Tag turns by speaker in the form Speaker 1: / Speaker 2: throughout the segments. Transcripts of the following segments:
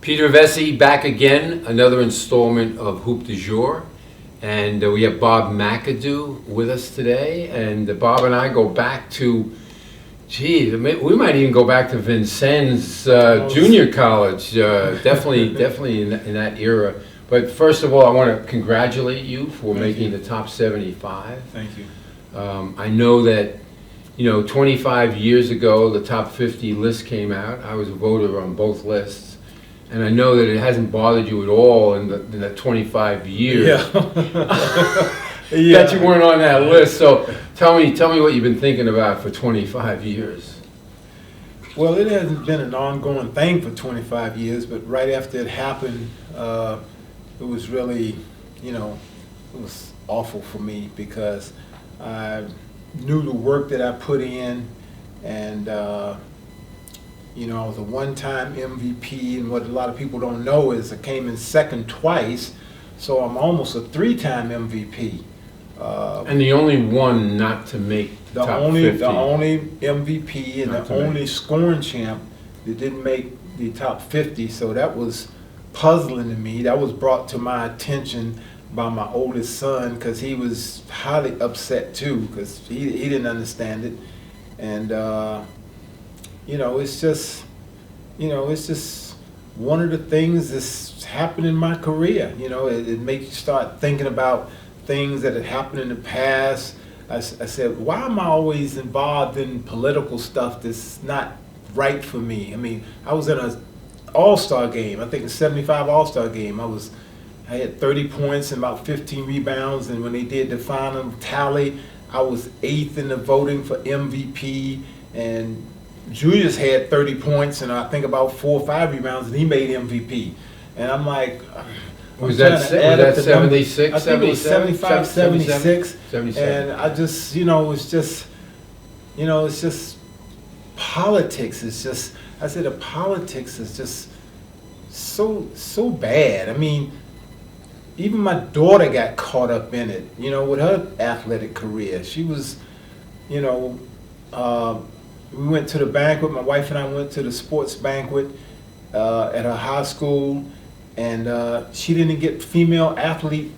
Speaker 1: Peter Vecsey back again, another installment of Hoop du Jour. And we have Bob McAdoo with us today. And Bob and I go back to, we might even go back to Vincennes junior college. Definitely in that era. But first of all, I want to congratulate you for making the top 75.
Speaker 2: Thank you.
Speaker 1: I know that, 25 years ago, the top 50 list came out. I was a voter on both lists. And I know that it hasn't bothered you at all in the 25 years that you weren't on that list. So tell me what you've been thinking about for 25 years.
Speaker 2: Well, it hasn't been an ongoing thing for 25 years, but right after it happened, it was really, it was awful for me because I knew the work that I put in, and I was a one-time MVP, and what a lot of people don't know is I came in second twice, so I'm almost a three-time MVP.
Speaker 1: And the only one not to make top 50.
Speaker 2: The only MVP and the only scoring champ that didn't make the top 50, so that was puzzling to me. That was brought to my attention by my oldest son because he was highly upset too because he didn't understand it. And it's just one of the things that's happened in my career. It makes you start thinking about things that had happened in the past. I said, why am I always involved in political stuff that's not right for me? I mean, I was in an all-star game, I think a 75 all-star game. I had 30 points and about 15 rebounds, and when they did the final tally, I was 8th in the voting for MVP, and Julius had 30 points and I think about 4 or 5 rebounds, and he made MVP. And I'm like,
Speaker 1: was that 76?
Speaker 2: I think it was 75, 76.
Speaker 1: 77.
Speaker 2: And I just, it's just politics. It's just, I said the politics is just so bad. I mean, even my daughter got caught up in it, with her athletic career. She was, we went to the banquet, my wife and I went to the sports banquet at her high school, and she didn't get female athlete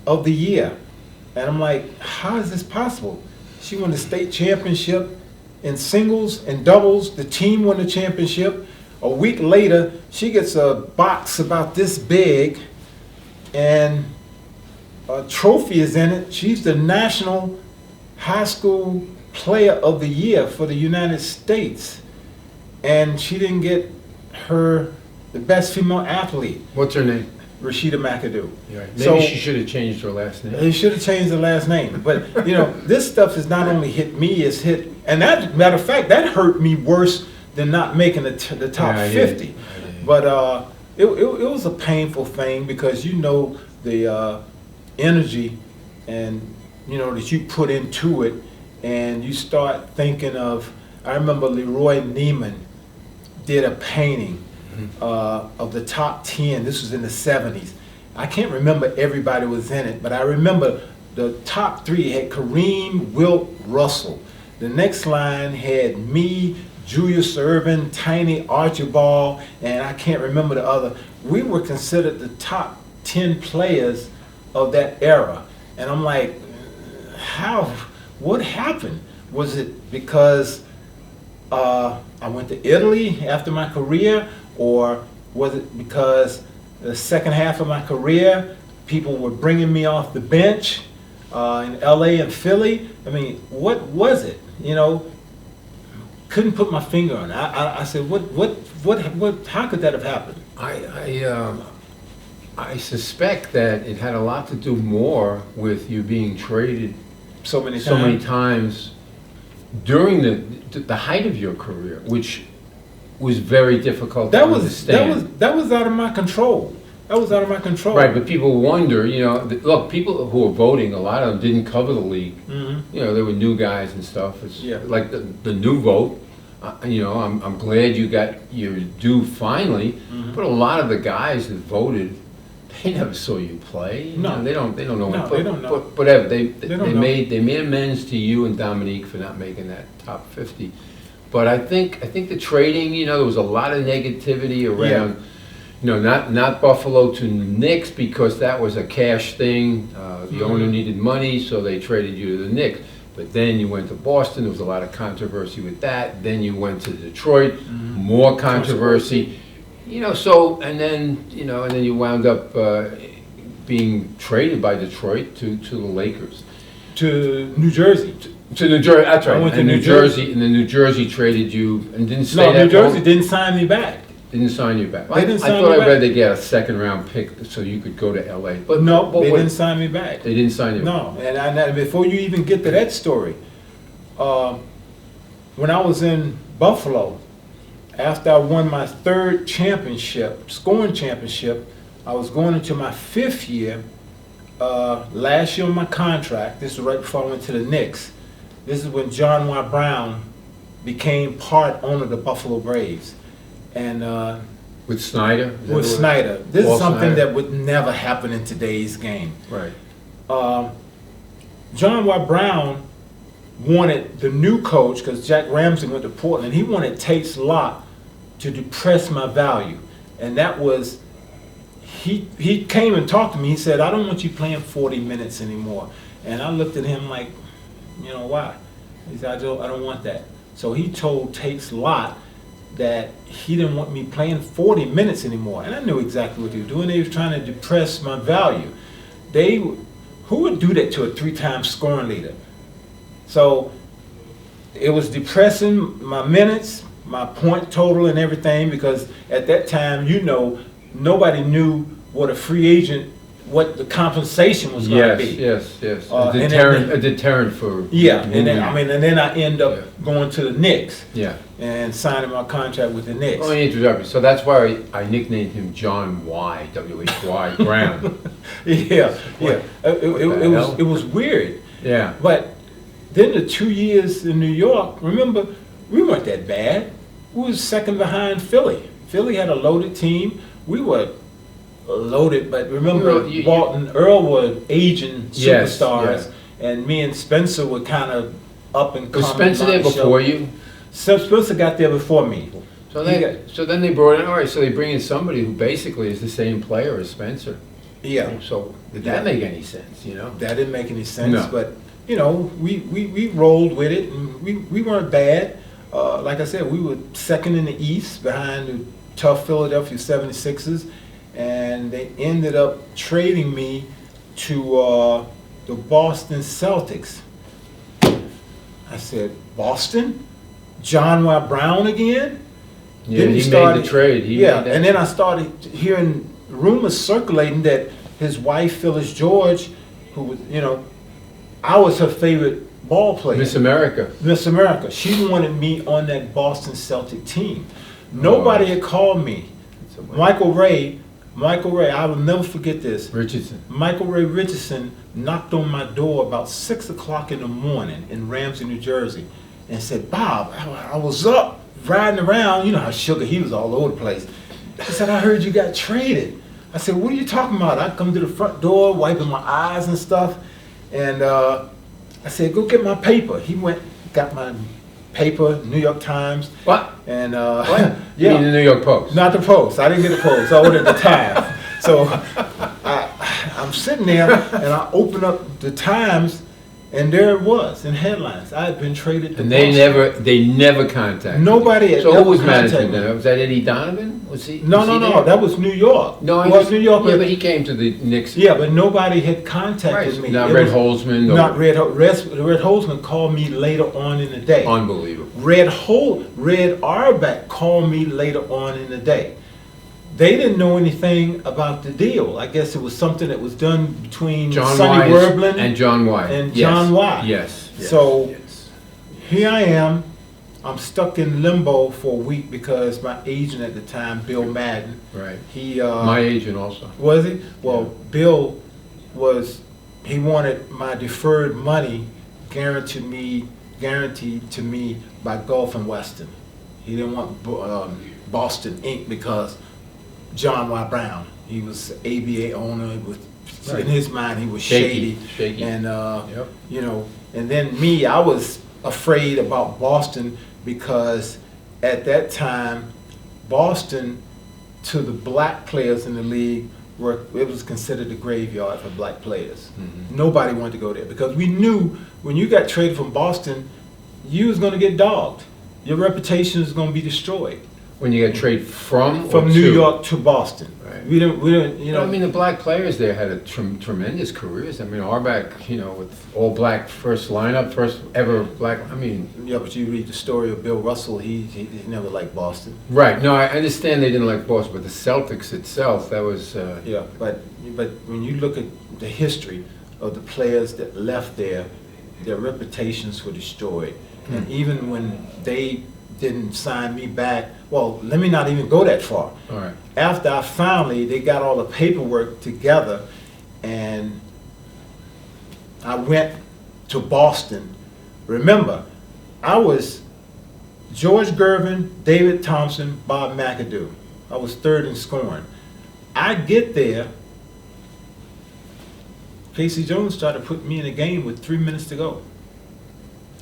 Speaker 2: of the year. And I'm like, how is this possible? She won the state championship in singles and doubles. The team won the championship. A week later, she gets a box about this big, and a trophy is in it. She's the National High School Player of the Year for the United States, and she didn't get the best female athlete.
Speaker 1: What's her name?
Speaker 2: Rashida McAdoo.
Speaker 1: Right. Maybe she should have changed her last name.
Speaker 2: They should have changed her last name. But this stuff has not only hit me, it's hit, and that matter of fact, that hurt me worse than not making the top 50. But it was a painful thing because the energy and that you put into it. And you start thinking of, I remember Leroy Neiman did a painting of the top 10. This was in the 70s. I can't remember everybody was in it, but I remember the top 3 had Kareem, Wilt, Russell. The next line had me, Julius Erving, Tiny Archibald, and I can't remember the other. We were considered the top 10 players of that era. And I'm like, what happened? Was it because I went to Italy after my career, or was it because the second half of my career people were bringing me off the bench in LA and Philly? I mean, what was it? Couldn't put my finger on it. I said, what? How could that have happened?
Speaker 1: I suspect that it had a lot to do more with you being traded so many times during the height of your career, which was very difficult to understand.
Speaker 2: That was out of my control.
Speaker 1: Right, but people wonder, look, people who are voting, a lot of them didn't cover the league. Mm-hmm. There were new guys and stuff. It's like the new vote. I'm glad you got your due finally, mm-hmm. But a lot of the guys that voted, they never saw you play.
Speaker 2: No,
Speaker 1: they don't know.
Speaker 2: No, they don't know.
Speaker 1: But whatever, they made amends to you and Dominique for not making that top 50. But I think the trading, there was a lot of negativity around No, not Buffalo to Knicks, because that was a cash thing. The owner needed money, so they traded you to the Knicks. But then you went to Boston. There was a lot of controversy with that. Then you went to Detroit, more controversy. And then you wound up being traded by Detroit to the Lakers.
Speaker 2: To New Jersey.
Speaker 1: To New Jersey, that's right.
Speaker 2: I went to
Speaker 1: and
Speaker 2: New Jersey.
Speaker 1: And then New Jersey traded you and didn't stay
Speaker 2: No,
Speaker 1: that
Speaker 2: New Jersey
Speaker 1: long.
Speaker 2: didn't sign me back.
Speaker 1: Didn't sign you back.
Speaker 2: They didn't
Speaker 1: I
Speaker 2: sign
Speaker 1: thought
Speaker 2: me
Speaker 1: I read
Speaker 2: back.
Speaker 1: they get a second-round pick so you could go to LA. But
Speaker 2: No, they
Speaker 1: what-
Speaker 2: didn't sign me back.
Speaker 1: They didn't sign you.
Speaker 2: No, and before you even get to that story, when I was in Buffalo, after I won my third championship, scoring championship, I was going into my 5th year. Last year on my contract, this was right before I went to the Knicks. This is when John Y. Brown became part owner of the Buffalo Braves. And
Speaker 1: With Snyder? Is that
Speaker 2: with
Speaker 1: what it-
Speaker 2: Snyder, this
Speaker 1: Paul
Speaker 2: is something
Speaker 1: Snyder.
Speaker 2: that would never happen in today's game.
Speaker 1: Right.
Speaker 2: John Y. Brown wanted the new coach, because Jack Ramsey went to Portland, he wanted Tate's Lot to depress my value. And that was, he came and talked to me, he said, I don't want you playing 40 minutes anymore. And I looked at him like, why? He said, I don't want that. So he told Tate's Lot that he didn't want me playing 40 minutes anymore. And I knew exactly what they were doing. They were trying to depress my value. Who would do that to a 3-time scoring leader? So it was depressing my minutes, my point total and everything, because at that time, nobody knew what a free agent, what the compensation was going to be.
Speaker 1: Yes.
Speaker 2: And
Speaker 1: A deterrent for...
Speaker 2: Yeah, and
Speaker 1: moving.
Speaker 2: then I end up going to the Knicks.
Speaker 1: Yeah.
Speaker 2: And signing my contract with the Knicks.
Speaker 1: Let me interrupt you. So that's why I nicknamed him John Y, W-H-Y, Brown.
Speaker 2: Yeah.
Speaker 1: hell?
Speaker 2: It was weird.
Speaker 1: Yeah.
Speaker 2: But then the 2 years in New York, remember, we weren't that bad. We was second behind Philly. Philly had a loaded team. We were loaded, but remember, Earl were aging superstars, and me and Spencer were kind of up and coming.
Speaker 1: Was Spencer there before you?
Speaker 2: Spencer got there before me.
Speaker 1: So then they brought in, all right, so they bring in somebody who basically is the same player as Spencer.
Speaker 2: Yeah.
Speaker 1: So did that make any sense,
Speaker 2: That didn't make any sense,
Speaker 1: No.
Speaker 2: but, we rolled with it, and we weren't bad. Like I said, we were second in the East behind the tough Philadelphia 76ers, and they ended up trading me to the Boston Celtics. I said, Boston? John Y. Brown again?
Speaker 1: Yeah,
Speaker 2: Then
Speaker 1: he made the trade.
Speaker 2: And then I started hearing rumors circulating that his wife, Phyllis George, who was, I was her favorite ball player.
Speaker 1: Miss America.
Speaker 2: Miss America. She wanted me on that Boston Celtic team. Nobody had called me. Michael Ray, I will never forget this.
Speaker 1: Richardson.
Speaker 2: Michael Ray Richardson knocked on my door about 6 o'clock in the morning in Ramsey, New Jersey, and said, Bob, I was up riding around. You know how sugar, he was all over the place. He said, I heard you got traded. I said, what are you talking about? I come to the front door, wiping my eyes and stuff, and I said, go get my paper. He went, got my paper, New York Times.
Speaker 1: What?
Speaker 2: And
Speaker 1: What? You mean the New York Post?
Speaker 2: Not the Post. I didn't get the Post. I ordered the Times. So I'm sitting there and I open up the Times, and there it was in headlines. I had been traded to
Speaker 1: And
Speaker 2: Boston.
Speaker 1: they never contacted
Speaker 2: Nobody
Speaker 1: you.
Speaker 2: had
Speaker 1: So
Speaker 2: ever
Speaker 1: who was
Speaker 2: contacted
Speaker 1: management
Speaker 2: me.
Speaker 1: then? Was that Eddie Donovan? Was he?
Speaker 2: No,
Speaker 1: was he
Speaker 2: no,
Speaker 1: there?
Speaker 2: that was New York.
Speaker 1: No,
Speaker 2: it was New York.
Speaker 1: Yeah, but he came to the Knicks.
Speaker 2: Yeah, but nobody had contacted
Speaker 1: Right.
Speaker 2: me.
Speaker 1: Not
Speaker 2: It
Speaker 1: Red
Speaker 2: was-
Speaker 1: Holzman. No.
Speaker 2: Not Red Holzman called me later on in the day.
Speaker 1: Unbelievable.
Speaker 2: Red Auerbach called me later on in the day. They didn't know anything about the deal. I guess it was something that was done between
Speaker 1: John
Speaker 2: Sonny
Speaker 1: Wise
Speaker 2: Werblin
Speaker 1: and John White.
Speaker 2: and
Speaker 1: Yes.
Speaker 2: John White.
Speaker 1: Yes.
Speaker 2: So-
Speaker 1: yes.
Speaker 2: Here I am. I'm stuck in limbo for a week because my agent at the time, Bill Madden,
Speaker 1: Right.
Speaker 2: he
Speaker 1: My agent also.
Speaker 2: was he? Well, Bill he wanted my deferred money guaranteed to me by Gulf and Western. He didn't want Boston Inc. because John Y. Brown, he was ABA owner.
Speaker 1: Right.
Speaker 2: In his mind, he was shady. And
Speaker 1: Yep.
Speaker 2: and then me, I was afraid about Boston because at that time, Boston to the black players in the league, where it was considered a graveyard for black players. Nobody wanted to go there because we knew when you got traded from Boston, you was going to get dogged. Your reputation is going to be destroyed.
Speaker 1: When you got traded from
Speaker 2: New York to Boston.
Speaker 1: Right.
Speaker 2: We didn't, you know.
Speaker 1: I mean, the black players there had a tremendous careers. I mean, Auerbach, you know, with all black first lineup, first ever black. I mean,
Speaker 2: yeah, but you read the story of Bill Russell. He never liked Boston.
Speaker 1: Right. No, I understand they didn't like Boston, but the Celtics itself, that was.
Speaker 2: Yeah, but when you look at the history of the players that left there, their reputations were destroyed, and even when they didn't sign me back. Well, let me not even go that far.
Speaker 1: All right.
Speaker 2: After they got all the paperwork together, and I went to Boston. Remember, I was George Gervin, David Thompson, Bob McAdoo. I was third in scoring. I get there, Casey Jones tried to put me in a game with 3 minutes to go,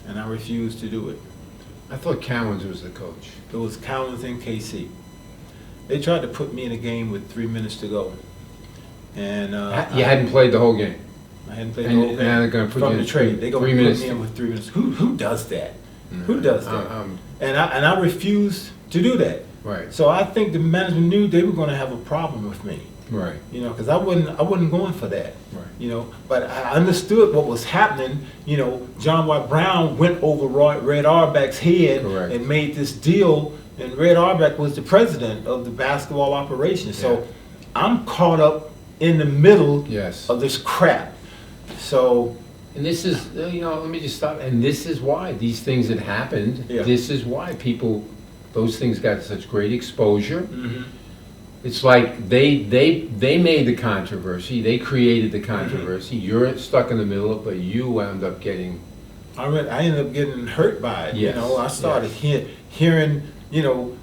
Speaker 2: and I refused to do it.
Speaker 1: I thought Cowens was the coach.
Speaker 2: It was Cowens and KC. They tried to put me in a game with 3 minutes to go, and
Speaker 1: You hadn't played the whole game.
Speaker 2: I hadn't played
Speaker 1: And
Speaker 2: the whole game.
Speaker 1: now they're gonna put you
Speaker 2: from
Speaker 1: in
Speaker 2: the trade. They're
Speaker 1: 3
Speaker 2: going to
Speaker 1: minutes.
Speaker 2: put me in with 3 minutes. Who does that? Who does that?
Speaker 1: Um,
Speaker 2: And I refused to do that.
Speaker 1: Right.
Speaker 2: So I think the management knew they were going to have a problem with me.
Speaker 1: Right.
Speaker 2: You know, because I wasn't going for that.
Speaker 1: Right.
Speaker 2: You know, but I understood what was happening. You know, John White Brown went over Red Auerbach's head.
Speaker 1: Correct.
Speaker 2: And made this deal, and Red Auerbach was the president of the basketball operation. So
Speaker 1: Yeah.
Speaker 2: I'm caught up in the middle
Speaker 1: Yes.
Speaker 2: of this crap. So
Speaker 1: And this is, you know, let me just stop. And this is why these things that happened.
Speaker 2: Yeah.
Speaker 1: This is why those things got such great exposure. It's like they made the controversy. They created the controversy. You're stuck in the middle, but you wound up getting.
Speaker 2: I ended up getting hurt by it.
Speaker 1: Yes,
Speaker 2: You know, I started hearing, you know,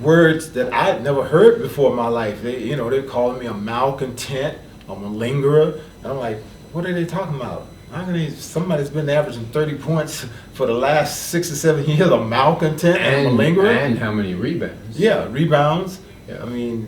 Speaker 2: words that I'd never heard before in my life. They're calling me a malcontent, a malingerer. And I'm like, what are they talking about? How can somebody's been averaging 30 points for the last 6 or 7 years, a malcontent and a malingerer?
Speaker 1: And how many rebounds?
Speaker 2: Yeah, rebounds.
Speaker 1: Yeah.
Speaker 2: I mean,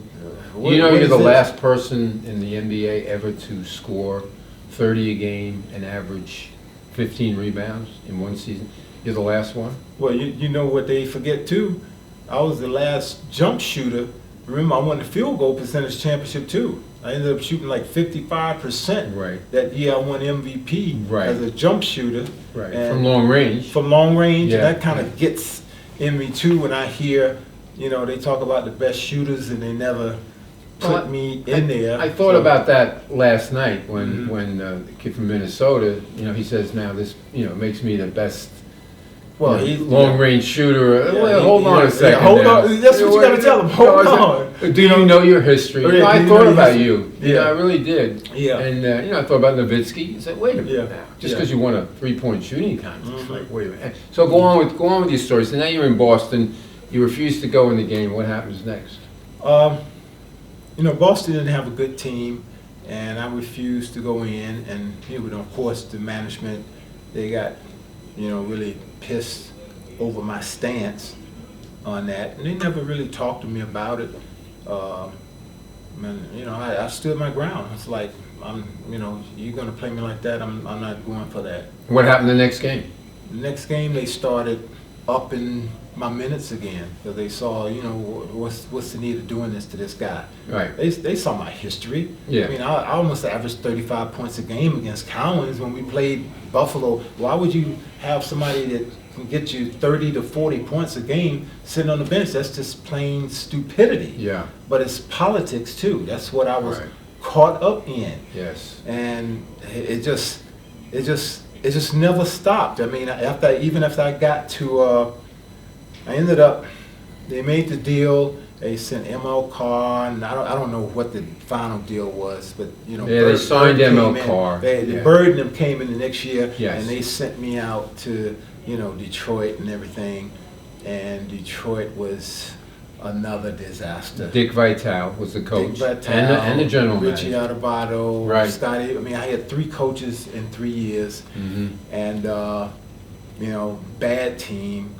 Speaker 1: You're
Speaker 2: is
Speaker 1: the
Speaker 2: this?
Speaker 1: last person in the NBA ever to score 30 a game and average 15 rebounds in one season. You're the last one?
Speaker 2: Well, you know what they forget too? I was the last jump shooter. Remember, I won the field goal percentage championship too. I ended up shooting like 55%
Speaker 1: Right.
Speaker 2: that year. I won MVP
Speaker 1: Right.
Speaker 2: as a jump shooter.
Speaker 1: Right.
Speaker 2: And
Speaker 1: From long range.
Speaker 2: From long range,
Speaker 1: Yeah.
Speaker 2: and that kind of gets in me too when I hear, you know, they talk about the best shooters and they never put
Speaker 1: Well,
Speaker 2: me in there.
Speaker 1: I thought
Speaker 2: So-
Speaker 1: about that last night when
Speaker 2: Mhm.
Speaker 1: the kid from Minnesota, you know, he says now this, you know, makes me the best.
Speaker 2: Well,
Speaker 1: you know,
Speaker 2: he's
Speaker 1: long range shooter.
Speaker 2: Yeah,
Speaker 1: Well, hold on a second.
Speaker 2: hold
Speaker 1: now.
Speaker 2: on. That's what you got to tell him. Hold on.
Speaker 1: Do you know your history?
Speaker 2: Oh, yeah,
Speaker 1: You know,
Speaker 2: do
Speaker 1: I
Speaker 2: you
Speaker 1: thought
Speaker 2: know your
Speaker 1: about
Speaker 2: history?
Speaker 1: you.
Speaker 2: Yeah.
Speaker 1: You know, I really did.
Speaker 2: Yeah.
Speaker 1: And you know, I thought about Nowitzki. You said, wait a minute
Speaker 2: Yeah.
Speaker 1: now, just
Speaker 2: Yeah.
Speaker 1: because you won a 3-point shooting contest,
Speaker 2: Mhm.
Speaker 1: like wait a minute. So go on with your story. So now you're in Boston. You refuse to go in the game. What happens next?
Speaker 2: You know, Boston didn't have a good team, and I refused to go in. And you know, of course, the management, they got, you know, really pissed over my stance on that, and they never really talked to me about it. And, you know, I stood my ground. It's like, you know, you're gonna play me like that. I'm not going for that.
Speaker 1: What happened the next game?
Speaker 2: The next game, they started upping my minutes again because they saw, you know, what's the need of doing this to this guy.
Speaker 1: Right.
Speaker 2: They saw my history.
Speaker 1: Yeah.
Speaker 2: I mean, I almost averaged 35 points a game against Cowens when we played Buffalo. Why would you have somebody that can get you 30 to 40 points a game sitting on the bench? That's just plain stupidity.
Speaker 1: Yeah.
Speaker 2: But it's politics too. That's what I was
Speaker 1: Right.
Speaker 2: caught up in.
Speaker 1: Yes.
Speaker 2: And it just never stopped. I mean, even after I got to, I ended up, they made the deal. They sent ML Carr, and I don't know what the final deal was, but you know,
Speaker 1: Yeah, they signed
Speaker 2: came
Speaker 1: ML
Speaker 2: in.
Speaker 1: Carr.
Speaker 2: The Bird and them came in the next year,
Speaker 1: Yes.
Speaker 2: and they sent me out to, you know, Detroit and everything, and Detroit was another disaster.
Speaker 1: Dick Vitale was the coach.
Speaker 2: Dick Vitale,
Speaker 1: and the general
Speaker 2: Richie
Speaker 1: manager.
Speaker 2: Adubato,
Speaker 1: Right.
Speaker 2: Scotty. I mean, I had 3 coaches in 3 years,
Speaker 1: Mhm.
Speaker 2: and you know, bad team.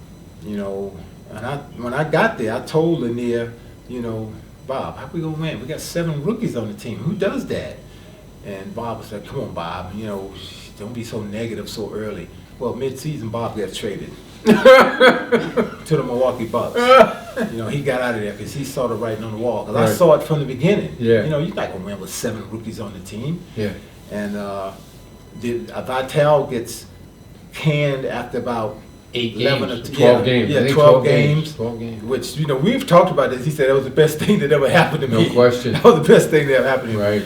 Speaker 2: You know, and when I got there, I told Lanier, you know, Bob, how we gonna win? We got 7 rookies on the team. Who does that? And Bob was like, come on, Bob, don't be so negative so early. Well, mid-season, Bob got traded to the Milwaukee Bucks. He got out of there because he saw the writing on the wall. Because I saw it from the beginning.
Speaker 1: Yeah.
Speaker 2: You're not going to win with 7 rookies on the team.
Speaker 1: Yeah.
Speaker 2: And Vital gets canned after about
Speaker 1: 8
Speaker 2: 11
Speaker 1: games,
Speaker 2: or
Speaker 1: 12 games.
Speaker 2: Yeah,
Speaker 1: I think
Speaker 2: 12 games.
Speaker 1: 12 games.
Speaker 2: Which, we've talked about this. He said that was the best thing that ever happened to me.
Speaker 1: No question.
Speaker 2: That was the best thing that ever happened to me.
Speaker 1: Right.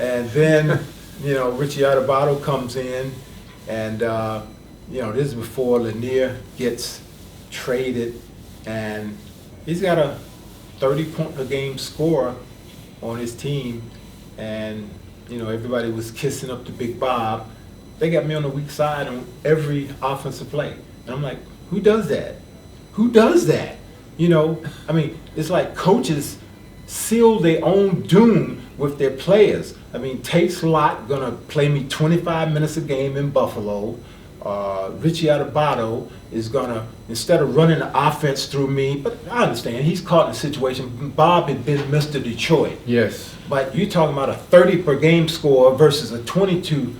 Speaker 2: And then, Richie Adubato comes in, and, this is before Lanier gets traded, and he's got a 30-point-a-game scorer on his team, and, everybody was kissing up to Big Bob. They got me on the weak side on every offensive play. And I'm like, who does that? Who does that? It's like coaches seal their own doom with their players. Tate Slott gonna play me 25 minutes a game in Buffalo. Richie Adubato is gonna, instead of running the offense through me, but I understand, he's caught in a situation. Bob had been Mr. Detroit.
Speaker 1: Yes.
Speaker 2: But you're talking about a 30 per game score versus a 22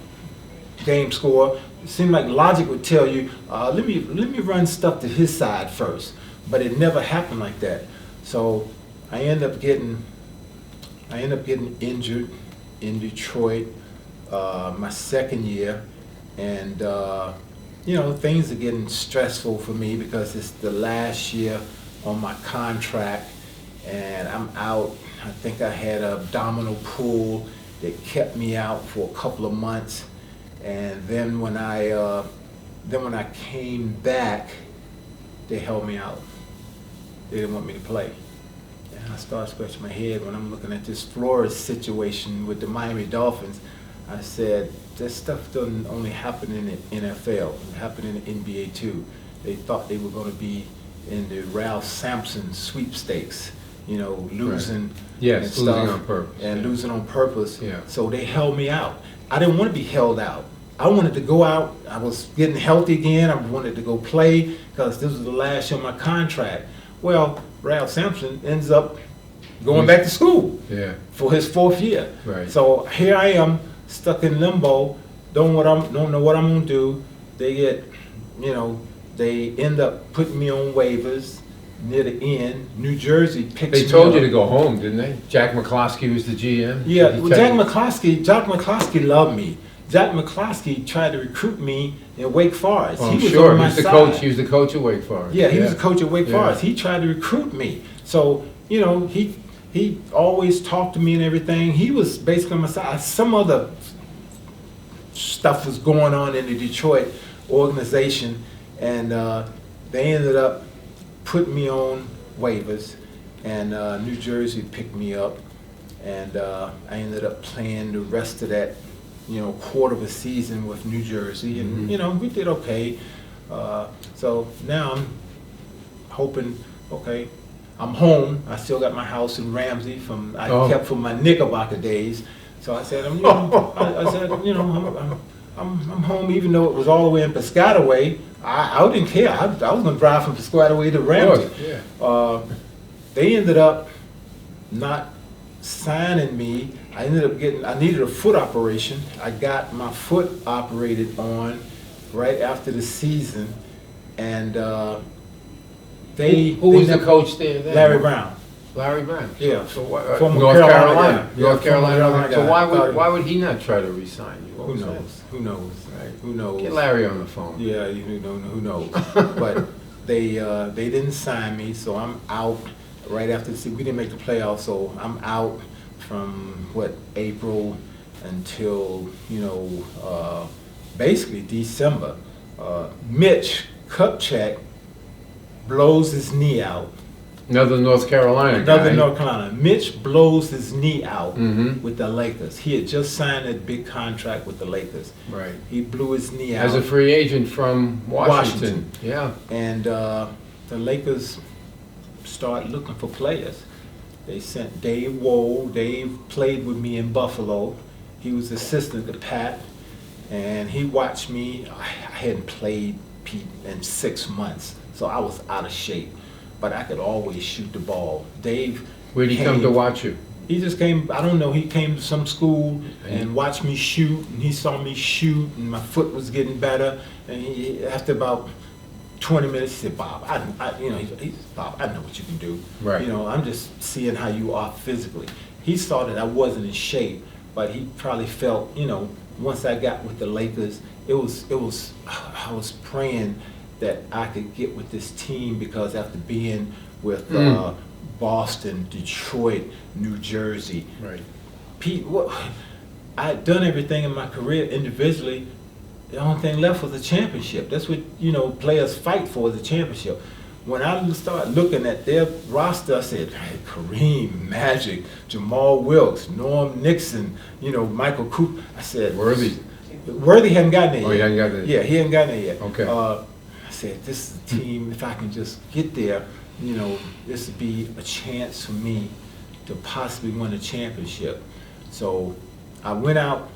Speaker 2: game score. It seemed like logic would tell you, let me run stuff to his side first. But it never happened like that. So I end up getting injured in Detroit my second year, and things are getting stressful for me because it's the last year on my contract, and I'm out. I think I had an abdominal pull that kept me out for a couple of months, and then when I came back, they held me out. They didn't want me to play. And I started scratching my head when I'm looking at this Flores situation with the Miami Dolphins. I said, this stuff doesn't only happen in the NFL, it happened in the NBA too. They thought they were going to be in the Ralph Sampson sweepstakes, losing
Speaker 1: Yes,
Speaker 2: and stuff,
Speaker 1: losing on purpose.
Speaker 2: and losing on purpose.
Speaker 1: Yeah.
Speaker 2: So they held me out. I didn't want to be held out. I wanted to go out. I was getting healthy again. I wanted to go play because this was the last year of my contract. Well, Ralph Sampson ends up going back to school for his 4th year.
Speaker 1: Right.
Speaker 2: So here I am, stuck in limbo, don't know what I'm gonna do. They get, they end up putting me on waivers near the end. New Jersey picks me up.
Speaker 1: They told you to go home, didn't they? Jack McCloskey was the GM.
Speaker 2: Yeah, well, Jack McCloskey loved me. Jack McCloskey tried to recruit me in Wake Forest.
Speaker 1: Oh,
Speaker 2: he was
Speaker 1: sure.
Speaker 2: on my
Speaker 1: He was the
Speaker 2: side.
Speaker 1: coach. He was the coach at Wake Forest.
Speaker 2: Yeah, he was the coach at Wake
Speaker 1: Yeah.
Speaker 2: Forest. He tried to recruit me. So, he always talked to me and everything. He was basically on my side. Some other stuff was going on in the Detroit organization, and they ended up putting me on waivers, and New Jersey picked me up, and I ended up playing the rest of that quarter of a season with New Jersey, and we did okay. So now I'm hoping, okay, I'm home. I still got my house in Ramsey I kept from my Knickerbocker days. So I said, I'm home, even though it was all the way in Piscataway. I didn't care. I was going to drive from Piscataway to Ramsey.
Speaker 1: Yeah.
Speaker 2: They ended up not signing me. I needed a foot operation. I got my foot operated on right after the season, and
Speaker 1: Who was the coach there then?
Speaker 2: Larry Brown.
Speaker 1: Larry Brown.
Speaker 2: Yeah.
Speaker 1: So what,
Speaker 2: Former
Speaker 1: North Carolina.
Speaker 2: guy.
Speaker 1: North
Speaker 2: Yeah,
Speaker 1: Carolina.
Speaker 2: former Carolina
Speaker 1: So
Speaker 2: guy.
Speaker 1: why would he not try to resign you? What
Speaker 2: Who
Speaker 1: was
Speaker 2: knows?
Speaker 1: that?
Speaker 2: Who knows?
Speaker 1: Right.
Speaker 2: Who knows?
Speaker 1: Get Larry on the phone.
Speaker 2: Yeah, who knows? But they didn't sign me, so I'm out right after the season. We didn't make the playoffs, so I'm out from April until basically December. Mitch Kupchak blows his knee out.
Speaker 1: Another North Carolina guy.
Speaker 2: North Carolina. Mitch blows his knee out
Speaker 1: Mhm.
Speaker 2: with the Lakers. He had just signed a big contract with the Lakers.
Speaker 1: Right.
Speaker 2: He blew his knee out.
Speaker 1: As a free agent from Washington.
Speaker 2: Washington.
Speaker 1: Yeah.
Speaker 2: And the Lakers started looking for players. They sent Dave Wohl. Dave played with me in Buffalo. He was assistant to Pat, and he watched me. I hadn't played Pete in 6 months, so I was out of shape. But I could always shoot the ball. Dave
Speaker 1: Where'd he come to watch you?
Speaker 2: He just came, I don't know, he came to some school and watched me shoot, and he saw me shoot, and my foot was getting better, and after about 20 minutes, he said, Bob, Bob, I know what you can do.
Speaker 1: Right.
Speaker 2: You know, I'm just seeing how you are physically. He saw that I wasn't in shape, but he probably felt, you know, once I got with the Lakers, I was praying that I could get with this team, because after being with Boston, Detroit, New Jersey,
Speaker 1: Right.
Speaker 2: Pete, I had done everything in my career individually. The only thing left was a championship. That's what, you know, players fight for, is a championship. When I started looking at their roster, I said, hey, Kareem, Magic, Jamal Wilkes, Norm Nixon, you know, Michael Cooper. I said, Worthy hadn't gotten there yet.
Speaker 1: Oh, he hadn't gotten there.
Speaker 2: Yeah, he hadn't gotten there yet.
Speaker 1: Okay.
Speaker 2: I said, this is a team, if I can just get there, you know, this would be a chance for me to possibly win a championship. So I went out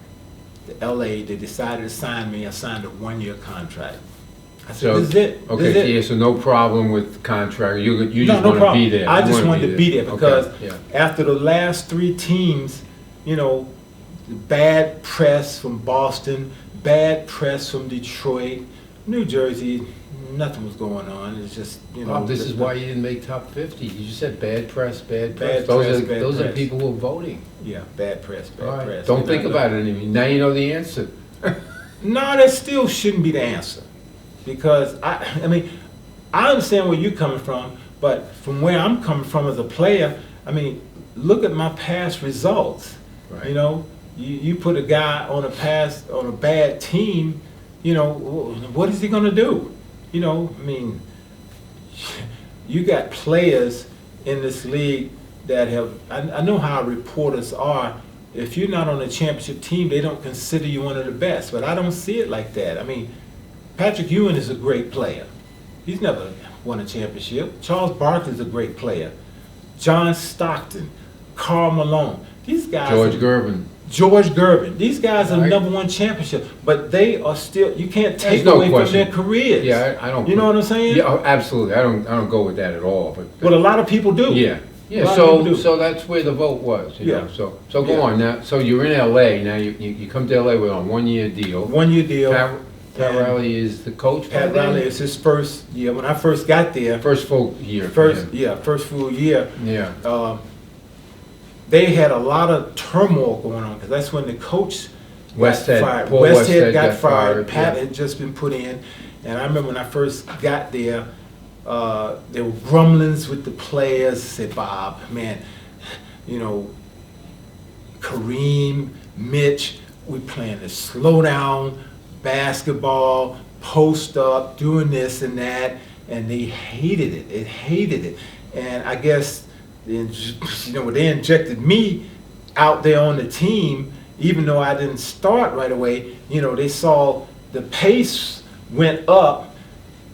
Speaker 2: to LA, they decided to sign me. I signed a 1-year contract. I said, this is it.
Speaker 1: Okay,
Speaker 2: this is it.
Speaker 1: yeah, so no problem with contract. You
Speaker 2: No,
Speaker 1: just
Speaker 2: no
Speaker 1: want to
Speaker 2: problem.
Speaker 1: be there.
Speaker 2: I
Speaker 1: You
Speaker 2: just
Speaker 1: wanna
Speaker 2: wanted to be there because
Speaker 1: Okay, yeah.
Speaker 2: after the last 3 teams, you know, bad press from Boston, bad press from Detroit, New Jersey, nothing was going on. It's just, you know.
Speaker 1: Bob, this is why you didn't make top 50. You just said bad press, bad
Speaker 2: Bad
Speaker 1: press. Those
Speaker 2: press,
Speaker 1: are
Speaker 2: bad
Speaker 1: those are
Speaker 2: press.
Speaker 1: people who are voting.
Speaker 2: Yeah, bad press, bad
Speaker 1: All right.
Speaker 2: press.
Speaker 1: Don't think about it anymore. Now you know the answer.
Speaker 2: No, that still shouldn't be the answer. Because, I mean, I understand where you're coming from, but from where I'm coming from as a player, I mean, look at my past results.
Speaker 1: Right.
Speaker 2: You know, you put a guy on a bad team, you know, what is he going to do? You know, I mean, you got players in this league that have, I know how reporters are. If you're not on a championship team, they don't consider you one of the best. But I don't see it like that. I mean, Patrick Ewing is a great player. He's never won a championship. Charles Barkley's a great player. John Stockton, Karl Malone. These guys. George Gervin. These guys have never won championship, but they are still. You can't take away from their careers.
Speaker 1: Yeah, I don't.
Speaker 2: You know what I'm saying?
Speaker 1: Yeah, absolutely. I don't go with that at all.
Speaker 2: But a lot of people do.
Speaker 1: Yeah. Yeah. So that's where the vote was. You know? So go on now. So you're in LA now. You come to LA with a 1-year deal.
Speaker 2: 1-year deal.
Speaker 1: Pat Riley is the coach.
Speaker 2: Pat Riley is his first year. When I first got there.
Speaker 1: First full year.
Speaker 2: First full year.
Speaker 1: Yeah.
Speaker 2: They had a lot of turmoil going on, because that's when the coach
Speaker 1: Westhead
Speaker 2: got fired. Pat had just been put in, and I remember when I first got there, there were grumblings with the players. I said, Bob, man, you know, Kareem, Mitch, we playing this slow down basketball, post up, doing this and that, and they hated it. They hated it, and I guess, you know, they injected me out there on the team, even though I didn't start right away. You know, they saw the pace went up.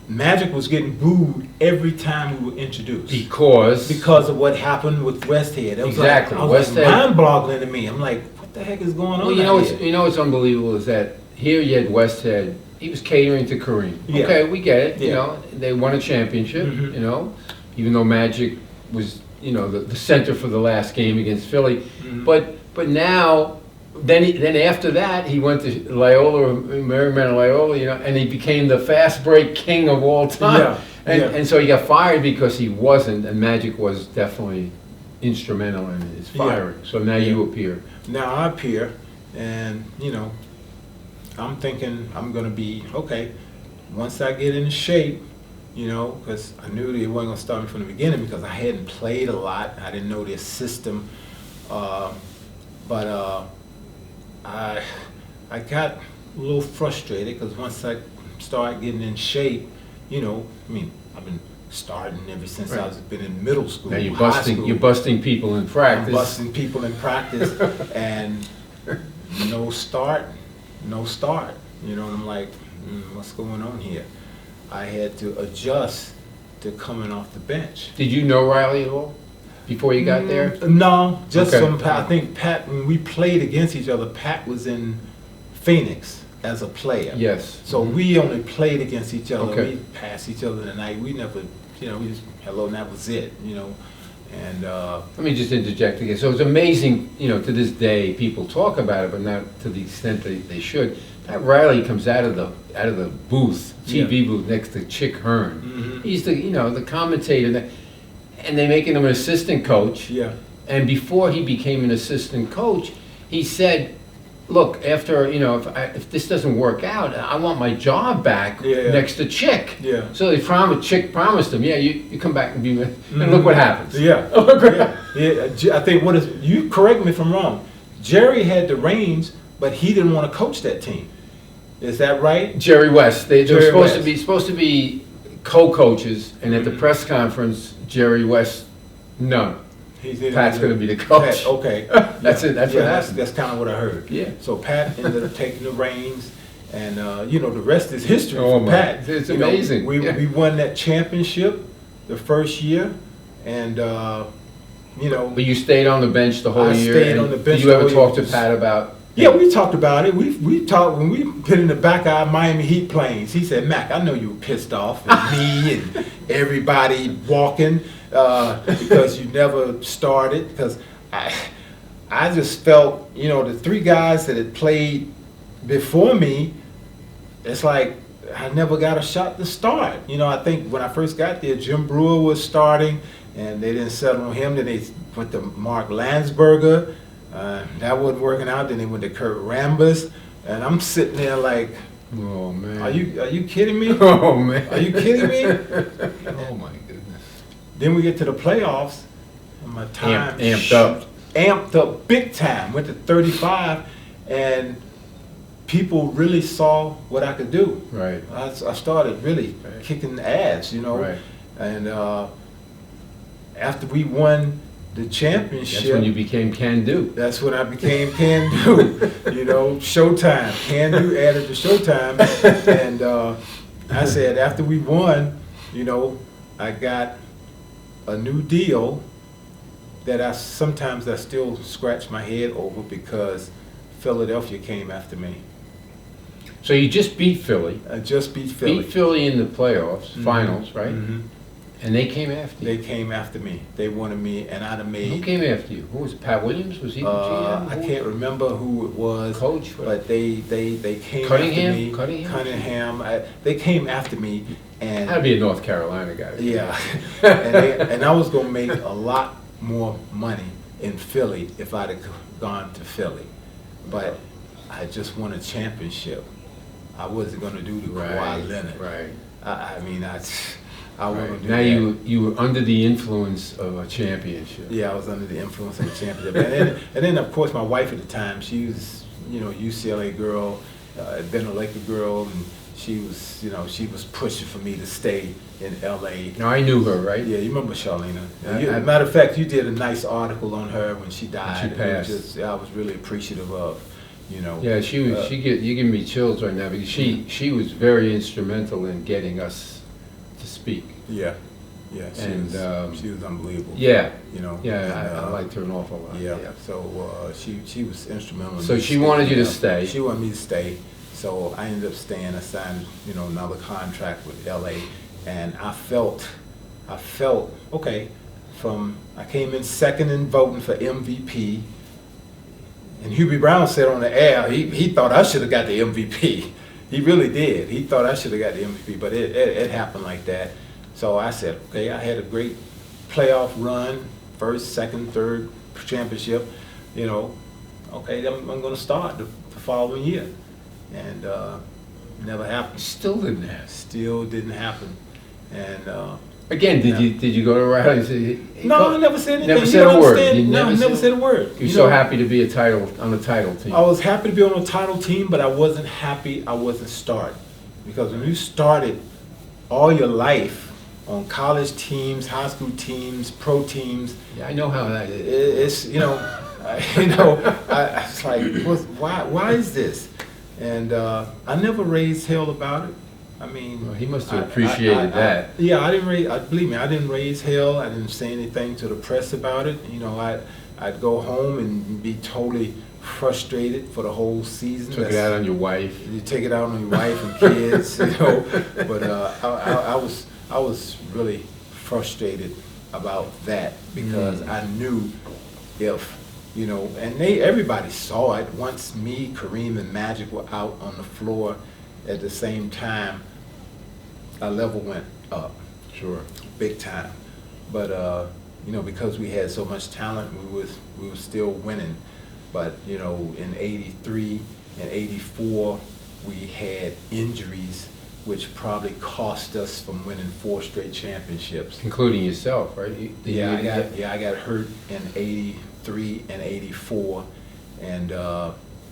Speaker 2: Magic was getting booed every time we were introduced because of what happened with Westhead. It was
Speaker 1: exactly.
Speaker 2: Like, was mind-boggling to me. I'm like, what the heck is going on?
Speaker 1: Well, you know what's unbelievable is that here you had Westhead. He was catering to Kareem.
Speaker 2: Yeah.
Speaker 1: Okay, we get it.
Speaker 2: Yeah.
Speaker 1: You know, they won a championship. You know, even though Magic was, you know, the center for the last game against Philly. But now, then after that, he went to Loyola, Marymount Loyola, you know, and he became the fast break king of all time. And so he got fired because he wasn't, and Magic was definitely instrumental in his firing. So now you appear.
Speaker 2: Now I appear, and, you know, I'm thinking I'm going to be, okay, once I get in shape, you know, because I knew they weren't going to start me from the beginning because I hadn't played a lot. I didn't know their system. But I got a little frustrated because once I started getting in shape, you know, I mean, I've been starting ever since I've been in middle school.
Speaker 1: Now you're busting people in practice.
Speaker 2: I'm busting people in practice, and no start. You know, and I'm like, what's going on here? I had to adjust to coming off the bench.
Speaker 1: Did you know Riley at all before you got there?
Speaker 2: No, just from Pat. I think Pat, when we played against each other, Pat was in Phoenix as a player.
Speaker 1: Yes.
Speaker 2: So we only played against each other.
Speaker 1: Okay.
Speaker 2: We passed each other the night. We never, you know, we just hello, and that was it. You know, And
Speaker 1: Let me just interject again. So it's amazing, to this day, people talk about it, but not to the extent they should. Pat Riley comes out of the booth, TV booth next to Chick Hearn.
Speaker 2: Mhm.
Speaker 1: He's the commentator, and they're making him an assistant coach.
Speaker 2: yeah,
Speaker 1: And before he became an assistant coach, he said, "Look, after if this doesn't work out, I want my job back
Speaker 2: Yeah.
Speaker 1: next to Chick."
Speaker 2: Yeah.
Speaker 1: So Chick promised him, "Yeah, you come back and be with." And look what happens.
Speaker 2: yeah, yeah. I think you correct me if I'm wrong. Jerry had the reins, but he didn't want to coach that team. Is that right?
Speaker 1: Jerry West. They were
Speaker 2: Jerry
Speaker 1: supposed
Speaker 2: West.
Speaker 1: to be co-coaches, and at the
Speaker 2: Mhm.
Speaker 1: press conference, Jerry West, no,
Speaker 2: He said
Speaker 1: Pat's going to be the coach.
Speaker 2: Pat, okay,
Speaker 1: That's it. That's what happened.
Speaker 2: That's kind of what I heard.
Speaker 1: Yeah.
Speaker 2: So Pat ended up taking the reins, and the rest is history
Speaker 1: Oh,
Speaker 2: for
Speaker 1: my.
Speaker 2: Pat.
Speaker 1: It's
Speaker 2: You know,
Speaker 1: amazing.
Speaker 2: we
Speaker 1: Yeah.
Speaker 2: we won that championship the first year, and
Speaker 1: But you stayed on the bench the whole
Speaker 2: I
Speaker 1: year.
Speaker 2: stayed
Speaker 1: and
Speaker 2: on the bench
Speaker 1: Did you
Speaker 2: the
Speaker 1: ever
Speaker 2: whole
Speaker 1: talk
Speaker 2: year.
Speaker 1: to Pat about?
Speaker 2: Yeah, we talked about it. We talked when we put in the back of our Miami Heat planes. He said, "Mac, I know you were pissed off at me and everybody walking because you never started." Because I just felt, the three guys that had played before me, it's like I never got a shot to start. I think when I first got there, Jim Brewer was starting, and they didn't settle on him. Then they went to Mark Landsberger. That wasn't working out. Then they went to Kurt Rambis, and I'm sitting there like,
Speaker 1: Oh man.
Speaker 2: are you kidding me?
Speaker 1: Oh man.
Speaker 2: Are you kidding me?
Speaker 1: Oh my goodness.
Speaker 2: Then we get to the playoffs, and my time amped up big time. Went to 35, and people really saw what I could do.
Speaker 1: Right.
Speaker 2: I started really kicking ass,
Speaker 1: Right.
Speaker 2: and after we won the championship,
Speaker 1: That's when you became can do.
Speaker 2: that's when I became Can Do. Showtime. Can Do added to Showtime. And I said, after we won, I got a new deal that sometimes I still scratch my head over because Philadelphia came after me.
Speaker 1: So you just beat Philly.
Speaker 2: I just beat Philly.
Speaker 1: Beat Philly in the playoffs,
Speaker 2: Mhm.
Speaker 1: finals, right?
Speaker 2: Mhm.
Speaker 1: And they came after you.
Speaker 2: They came after me. They wanted me, and I'd have
Speaker 1: Who
Speaker 2: made.
Speaker 1: came after you? Who was it? Pat Williams? Was he the GM?
Speaker 2: I can't remember who it was.
Speaker 1: Coach?
Speaker 2: But they came
Speaker 1: Cunningham?
Speaker 2: after me.
Speaker 1: Cunningham?
Speaker 2: They came after me, and
Speaker 1: Had to be a North Carolina guy.
Speaker 2: yeah, and I was gonna make a lot more money in Philly if I'd have gone to Philly, but I just won a championship. I wasn't gonna do the Kawhi
Speaker 1: Right.
Speaker 2: Leonard.
Speaker 1: Right.
Speaker 2: I mean, I
Speaker 1: Right.
Speaker 2: wouldn't do
Speaker 1: Now
Speaker 2: that.
Speaker 1: you were under the influence of a championship.
Speaker 2: Yeah, I was under the influence of the championship. and then, of course, my wife at the time, she was, UCLA girl, had been a Laker girl, and she was pushing for me to stay in LA.
Speaker 1: Now I knew her, right?
Speaker 2: Yeah, you remember Charlena.
Speaker 1: I-
Speaker 2: Matter of fact, you did a nice article on her when she died.
Speaker 1: She passed.
Speaker 2: I was really appreciative of,
Speaker 1: Yeah, she was. You give me chills right now because she was very instrumental in getting us to speak.
Speaker 2: Yeah,
Speaker 1: And,
Speaker 2: she was unbelievable.
Speaker 1: Yeah.
Speaker 2: Yeah,
Speaker 1: Yeah, I liked her an awful lot.
Speaker 2: Yeah, so she was instrumental. in
Speaker 1: So
Speaker 2: me
Speaker 1: she wanted you to stay.
Speaker 2: She wanted me to stay, so I ended up staying. I signed, another contract with LA, and I felt, okay, I came in second in voting for MVP, and Hubie Brown said on the air, he thought I should have got the MVP. He really did. He thought I should have got the MVP, but it happened like that. So I said, okay, I had a great playoff run, first, second, third championship, okay, I'm going to start the following year. And never happened.
Speaker 1: Still didn't happen.
Speaker 2: Still didn't happen. And
Speaker 1: Again, did you go to Riley and say? "Hey,
Speaker 2: no, I never said anything.
Speaker 1: Never
Speaker 2: You
Speaker 1: said
Speaker 2: don't
Speaker 1: a word.
Speaker 2: understand?
Speaker 1: You
Speaker 2: No, I never said a word.
Speaker 1: You're so happy to be on the title team.
Speaker 2: I was happy to be on a title team, but I wasn't happy I wasn't starting. Because when you started all your life on college teams, high school teams, pro teams,
Speaker 1: Yeah, I know how that is.
Speaker 2: it's, I was like, why is this? And I never raised hell about it. I mean,
Speaker 1: Well, he must have appreciated that.
Speaker 2: Yeah, I didn't raise. Believe me, I didn't raise hell. I didn't say anything to the press about it. I'd go home and be totally frustrated for the whole season.
Speaker 1: Took it out on your wife.
Speaker 2: You take it out on your wife and kids, But I was really frustrated about that because I knew if, you know, and everybody saw it. Once me, Kareem, and Magic were out on the floor at the same time, our level went up.
Speaker 1: Sure.
Speaker 2: Big time. But, you know, because we had so much talent, we were still winning. But, you know, in '83 and '84, we had injuries which probably cost us from winning 4 straight championships.
Speaker 1: Including yourself, right?
Speaker 2: I got hurt in '83 and '84, and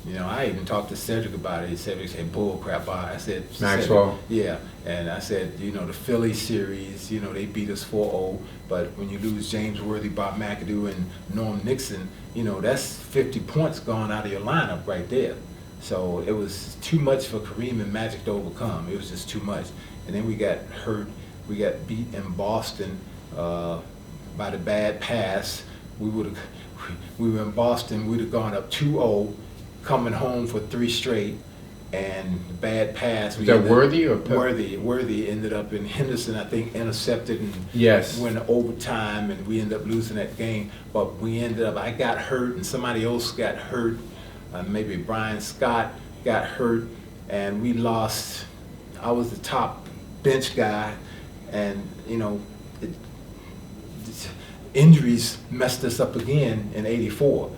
Speaker 2: you know, I even talked to Cedric about it. He said, bull crap. I said,
Speaker 1: Maxwell.
Speaker 2: Yeah, and I said, you know, the Philly series, you know, they beat us 4-0, but when you lose James Worthy, Bob McAdoo, and Norm Nixon, you know, that's 50 points gone out of your lineup right there. So it was too much for Kareem and Magic to overcome. It was just too much. And then we got hurt. We got beat in Boston by the bad pass. We were in Boston. We'd have gone up 2-0, coming home for 3 straight, and the bad pass.
Speaker 1: Was that Worthy or
Speaker 2: Worthy ended up in Henderson, I think, intercepted and went to overtime, and we ended up losing that game. But I got hurt, and somebody else got hurt. Maybe Brian Scott got hurt, and we lost. I was the top bench guy, and you know, injuries messed us up again in '84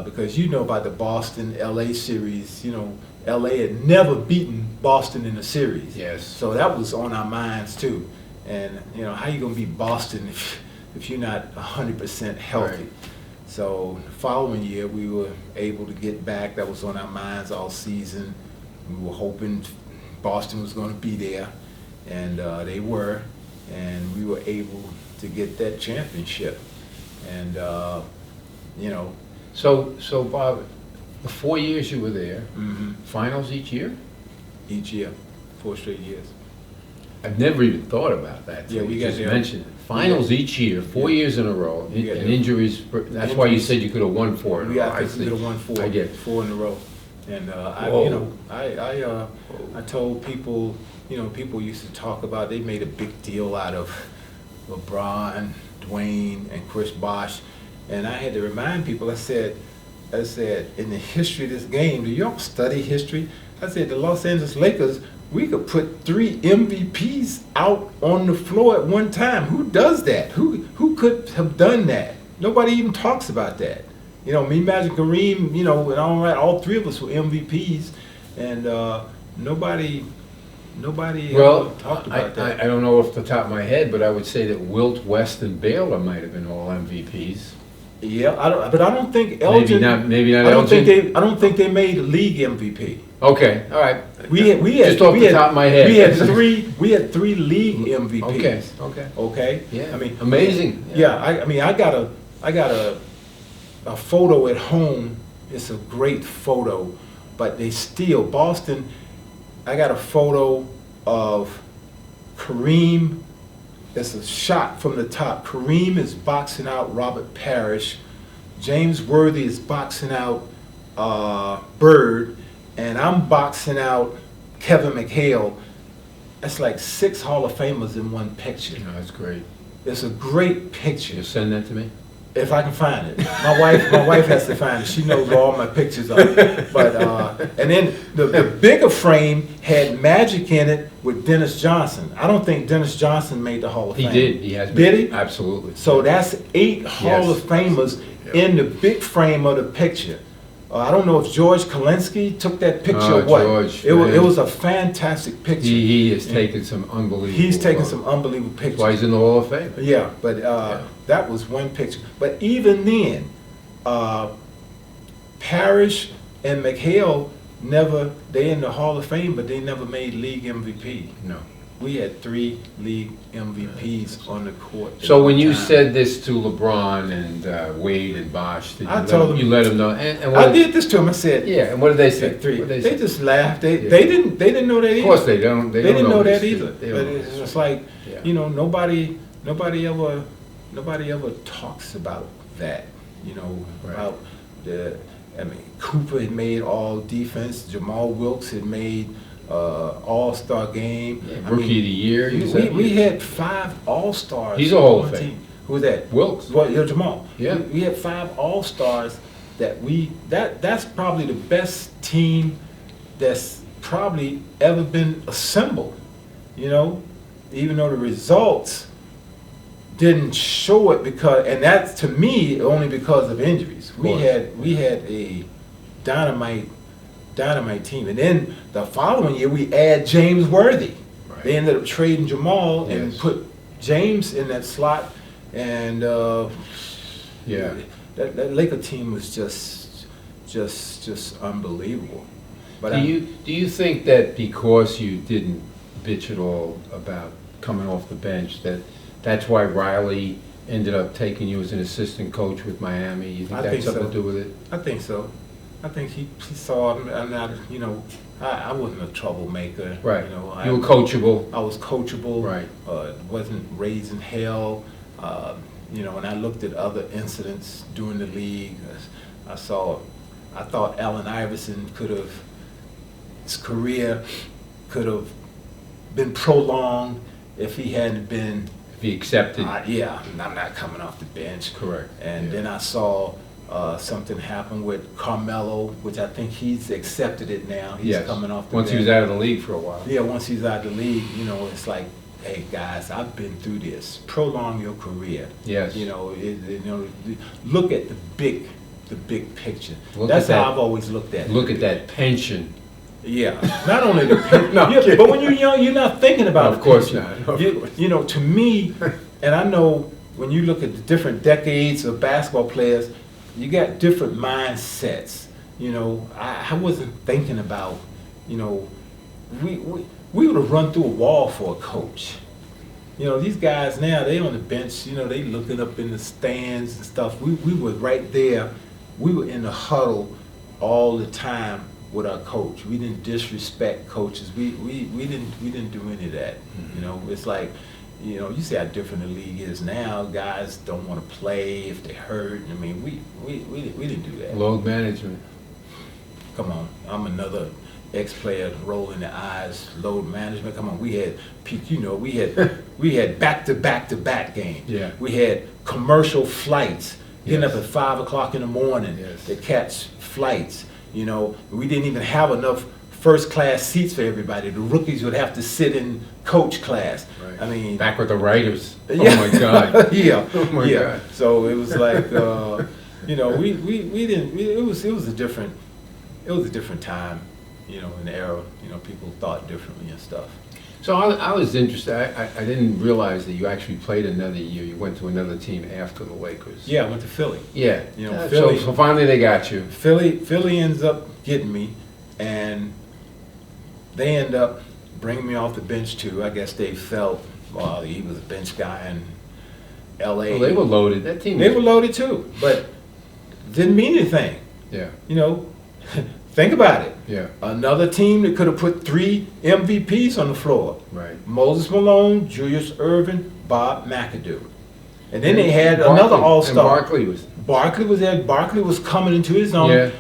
Speaker 2: because you know about the Boston LA series. You know, LA had never beaten Boston in a series.
Speaker 1: Yes.
Speaker 2: So that was on our minds too. And you know, how you gonna beat Boston if you're not 100% healthy?
Speaker 1: Right.
Speaker 2: So the following year, we were able to get back. That was on our minds all season. We were hoping Boston was going to be there, and they were, and we were able to get that championship. And you know.
Speaker 1: So Bob, the 4 years you were there, finals each year?
Speaker 2: Each year, 4 straight years.
Speaker 1: I've never even thought about that.
Speaker 2: Yeah, we
Speaker 1: just
Speaker 2: got
Speaker 1: mentioned it. Finals each year, 4 years in a row, and injuries. That's why you said you could have won 4 in a row.
Speaker 2: I could have won 4.
Speaker 1: I get
Speaker 2: 4 in a row. And you know, I told people, you know, people used to talk about. They made a big deal out of LeBron, Dwayne, and Chris Bosh, and I had to remind people. I said, in the history of this game, do y'all study history? I said the Los Angeles Lakers. We could put 3 MVPs out on the floor at one time. Who does that? Who could have done that? Nobody even talks about that. You know, me, Magic, Kareem, you know, and all 3 of us were MVPs, and nobody talked about that.
Speaker 1: I don't know off the top of my head, but I would say that Wilt, West, and Baylor might have been all MVPs.
Speaker 2: Yeah, but I don't think Elgin.
Speaker 1: Maybe not Elgin.
Speaker 2: I don't think they made league MVP.
Speaker 1: Okay, all right.
Speaker 2: We had
Speaker 1: just off the top of my head.
Speaker 2: We had 3 league MVPs. Okay.
Speaker 1: Yeah.
Speaker 2: I mean,
Speaker 1: amazing.
Speaker 2: Yeah. I mean, I got a photo at home. It's a great photo, but they still Boston. I got a photo of Kareem. It's a shot from the top. Kareem is boxing out Robert Parrish. James Worthy is boxing out Bird. And I'm boxing out Kevin McHale. That's like 6 Hall of Famers in one picture.
Speaker 1: No, that's great.
Speaker 2: It's a great picture.
Speaker 1: You'll send that to me?
Speaker 2: If I can find it. My wife has to find it. She knows where all my pictures are. But and then the bigger frame had Magic in it with Dennis Johnson. I don't think Dennis Johnson made the Hall of Fame.
Speaker 1: He did. He has.
Speaker 2: Did he?
Speaker 1: Absolutely.
Speaker 2: So that's 8 Hall of Famers in the big frame of the picture. I don't know if George Kalinsky took that picture or what.
Speaker 1: George,
Speaker 2: it was a fantastic picture.
Speaker 1: He has taken some unbelievable.
Speaker 2: He's taken some unbelievable pictures.
Speaker 1: That's why he's in the Hall of Fame.
Speaker 2: Yeah, but that was one picture. But even then, Parrish and McHale they're in the Hall of Fame, but they never made league MVP.
Speaker 1: No.
Speaker 2: We had 3 league MVPs on the court.
Speaker 1: So when you said this to LeBron and Wade and Bosh, did you let them know? And
Speaker 2: I did this to them. I said,
Speaker 1: yeah. And what did they say?
Speaker 2: 3. They just laughed. They didn't know that either.
Speaker 1: Of course they don't. They
Speaker 2: didn't
Speaker 1: don't
Speaker 2: know that either. But it's just like,
Speaker 1: yeah.
Speaker 2: you know, nobody ever talks about that. You know, about Cooper had made all defense. Jamal Wilkes had made All-Star game.
Speaker 1: Rookie of the Year.
Speaker 2: We had 5 All-Stars.
Speaker 1: He's a Hall of Fame.
Speaker 2: Who was that?
Speaker 1: Wilkes.
Speaker 2: Well, Jamal.
Speaker 1: Yeah.
Speaker 2: We had 5 All-Stars that's probably the best team that's probably ever been assembled. You know, even though the results didn't show it and that's to me only because of injuries. We had a dynamite team, and then the following year we add James Worthy.
Speaker 1: Right.
Speaker 2: They ended up trading Jamal and
Speaker 1: Yes.
Speaker 2: put James in that slot, and that Laker team was just unbelievable. But
Speaker 1: do you think that because you didn't bitch at all about coming off the bench, that's why Riley ended up taking you as an assistant coach with Miami? You think
Speaker 2: I
Speaker 1: that had
Speaker 2: think
Speaker 1: something
Speaker 2: so.
Speaker 1: to do with it?
Speaker 2: I think so. I think he saw I'm not, I wasn't a troublemaker.
Speaker 1: Right.
Speaker 2: You know,
Speaker 1: You were coachable.
Speaker 2: I was coachable.
Speaker 1: Right.
Speaker 2: Wasn't raising hell. When I looked at other incidents during the league, I thought Allen Iverson his career could have been prolonged if he hadn't been.
Speaker 1: If he accepted.
Speaker 2: I'm not coming off the bench.
Speaker 1: Correct.
Speaker 2: And then I saw something happen with Carmelo, which I think he's accepted it now. He's coming off the
Speaker 1: bench. Once he was out of the league for a while.
Speaker 2: Yeah, once he's out of the league, it's like, hey guys, I've been through this. Prolong your career.
Speaker 1: Yes.
Speaker 2: Look at the big picture.
Speaker 1: That's how
Speaker 2: I've always looked at it.
Speaker 1: Look at that pension.
Speaker 2: Yeah, not only the pension,
Speaker 1: No,
Speaker 2: but when you're young, you're not thinking about.
Speaker 1: Of course
Speaker 2: pension.
Speaker 1: not.
Speaker 2: To me, and I know when you look at the different decades of basketball players, you got different mindsets. I wasn't thinking about, we would have run through a wall for a coach. These guys now, they on the bench, they looking up in the stands and stuff. We were right there. We were in the huddle all the time with our coach. We didn't disrespect coaches. We didn't do any of that.
Speaker 1: Mm-hmm.
Speaker 2: It's like, you see how different the league is now. Guys don't want to play if they're hurt. I mean, we didn't do that.
Speaker 1: Load management.
Speaker 2: Come on, I'm another ex-player rolling the eyes. Load management. Come on, we had peak. We had back-to-back games.
Speaker 1: Yeah.
Speaker 2: We had commercial flights. Getting
Speaker 1: Yes.
Speaker 2: up at 5:00 in the morning
Speaker 1: Yes.
Speaker 2: to catch flights. We didn't even have enough first-class seats for everybody. The rookies would have to sit in coach class.
Speaker 1: Right.
Speaker 2: I mean,
Speaker 1: Back with the writers.
Speaker 2: yeah.
Speaker 1: Oh my God.
Speaker 2: Yeah.
Speaker 1: Oh my
Speaker 2: yeah.
Speaker 1: God.
Speaker 2: So it was like, we didn't. It was a different time, in the era. People thought differently and stuff.
Speaker 1: So I was interested. I didn't realize that you actually played another year. You went to another team after the Lakers.
Speaker 2: Yeah, I went to Philly.
Speaker 1: Yeah.
Speaker 2: Philly.
Speaker 1: So finally they got you.
Speaker 2: Philly ends up getting me, and they end up bringing me off the bench too. I guess they felt, well, he was a bench guy in L.A.
Speaker 1: Well, they were loaded. That team.
Speaker 2: They were loaded too, but didn't mean anything.
Speaker 1: Yeah.
Speaker 2: Think about it.
Speaker 1: Yeah.
Speaker 2: Another team that could have put 3 MVPs on the floor.
Speaker 1: Right.
Speaker 2: Moses Malone, Julius Erving, Bob McAdoo. And then they had
Speaker 1: Barkley,
Speaker 2: another all-star.
Speaker 1: And
Speaker 2: Barkley was there. Barkley was coming into his own.
Speaker 1: Yeah.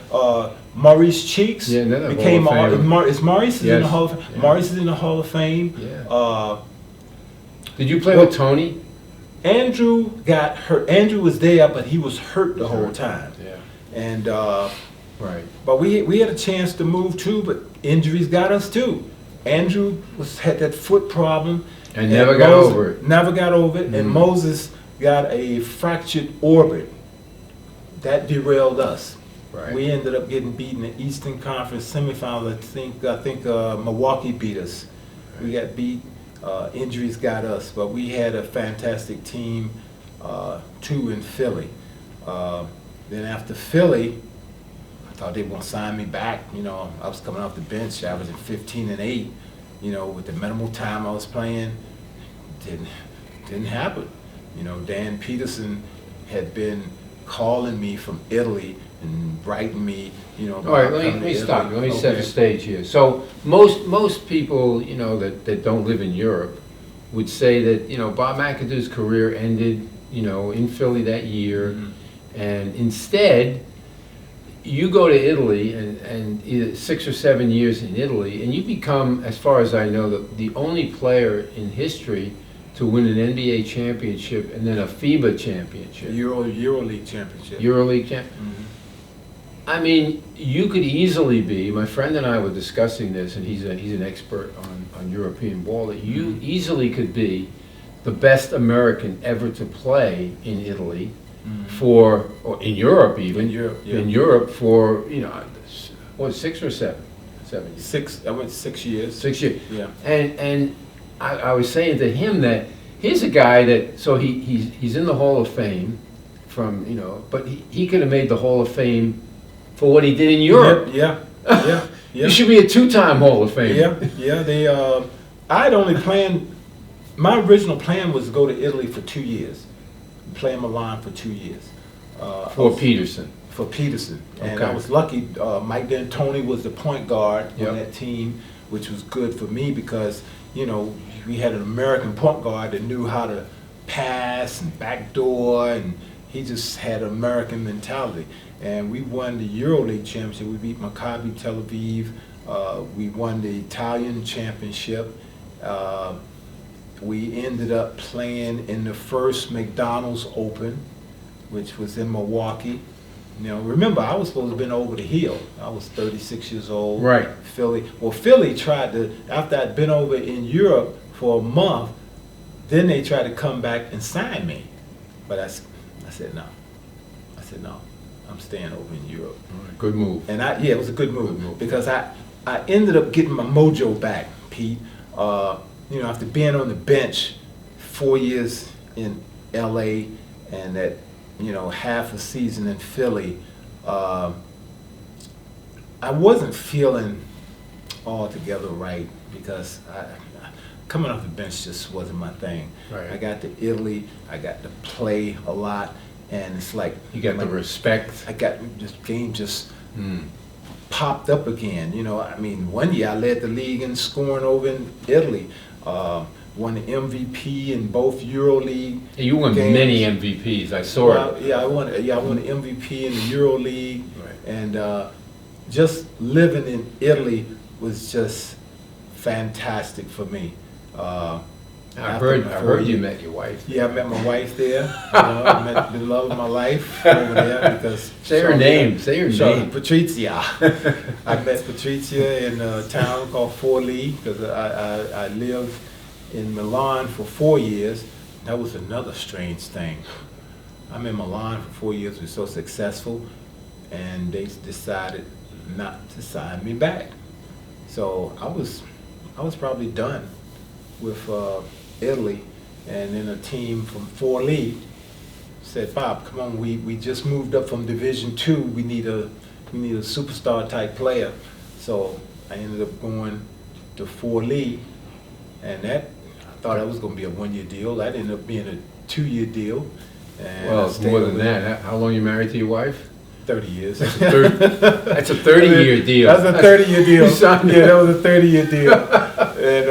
Speaker 2: Maurice Cheeks became
Speaker 1: Hall of Famer.
Speaker 2: Is Maurice
Speaker 1: Yes.
Speaker 2: in the Hall of Fame?
Speaker 1: Yeah.
Speaker 2: Maurice is in the Hall of Fame.
Speaker 1: Yeah. Did you play with Tony?
Speaker 2: Andrew got hurt. Andrew was there, but he was hurt the whole time.
Speaker 1: Yeah.
Speaker 2: And
Speaker 1: Right.
Speaker 2: but we had a chance to move too, but injuries got us too. Andrew had that foot problem
Speaker 1: And never got over it.
Speaker 2: Never got over it, and
Speaker 1: Mhm.
Speaker 2: Moses got a fractured orbit. That derailed us.
Speaker 1: Right.
Speaker 2: We ended up getting beaten in the Eastern Conference semifinals. I think Milwaukee beat us. We got beat. Injuries got us, but we had a fantastic team too in Philly. Then after Philly, I thought they were gonna sign me back. I was coming off the bench, averaging 15-8. With the minimal time I was playing, didn't happen. Dan Peterson had been calling me from Italy and writing me.
Speaker 1: All right, let me stop you. Let me set the stage here. So most people, that don't live in Europe would say that, Bob McAdoo's career ended, in Philly that year.
Speaker 2: Mhm.
Speaker 1: And instead, you go to Italy and either 6 or 7 years in Italy, and you become, as far as I know, the only player in history to win an NBA championship and then a FIBA championship.
Speaker 2: EuroLeague championship.
Speaker 1: EuroLeague champ.
Speaker 2: Mm-hmm.
Speaker 1: I mean, you could easily be. My friend and I were discussing this, and he's an expert on European ball. That you easily could be the best American ever to play in Italy, or in Europe even. In Europe for what, 6 or 7? 7 years.
Speaker 2: 6. I went 6 years.
Speaker 1: 6 years.
Speaker 2: Yeah.
Speaker 1: And I was saying to him that here's a guy that he's in the Hall of Fame but he could have made the Hall of Fame for what he did in Europe.
Speaker 2: Yeah.
Speaker 1: You should be a 2-time Hall of Fame.
Speaker 2: Yeah. I'd only planned. My original plan was to go to Italy for 2 years, play in Milan for 2 years.
Speaker 1: For Peterson.
Speaker 2: For Peterson. And
Speaker 1: Okay.
Speaker 2: I was lucky. Mike D'Antoni was the point guard
Speaker 1: Yep.
Speaker 2: on that team, which was good for me because, we had an American point guard that knew how to pass and backdoor, and he just had an American mentality. And we won the EuroLeague championship. We beat Maccabi Tel Aviv. We won the Italian championship. We ended up playing in the first McDonald's Open, which was in Milwaukee. Remember, I was supposed to have been over the hill. I was 36 years old.
Speaker 1: Right.
Speaker 2: Philly tried to, after I'd been over in Europe for a month, then they tried to come back and sign me. But I said no. I'm staying over in Europe.
Speaker 1: Good move.
Speaker 2: And it was a good move because I ended up getting my mojo back, Pete. After being on the bench 4 years in LA and that, half a season in Philly, I wasn't feeling altogether right because coming off the bench just wasn't my thing.
Speaker 1: Right.
Speaker 2: I got to Italy, I got to play a lot, and it's like
Speaker 1: You got the respect.
Speaker 2: I got this game just popped up again. 1 year I led the league in scoring over in Italy. Won the MVP in both EuroLeague.
Speaker 1: You won
Speaker 2: games.
Speaker 1: many MVPs. I saw it.
Speaker 2: I won the MVP in the EuroLeague,
Speaker 1: Right.
Speaker 2: and just living in Italy was just fantastic for me.
Speaker 1: I heard you met your wife.
Speaker 2: Yeah, I met my wife there. I met the love of my life over there because
Speaker 1: Say her name. Say her name.
Speaker 2: Patrizia. I met Patrizia in a town called Forlì because I lived in Milan for 4 years. That was another strange thing. I'm in Milan for 4 years. We're so successful, and they decided not to sign me back. So I was probably done with Italy, and then a team from Forlì said, "Bob, come on, we just moved up from Division II. We need a superstar type player." So I ended up going to Forlì, and I thought that was going to be a 1-year deal. That ended up being a 2-year deal. And
Speaker 1: Well, it's more than that. How long you married to your wife?
Speaker 2: 30 years.
Speaker 1: That's a 30-year deal.
Speaker 2: That's a 30-year deal. Yeah, that was a 30-year deal. And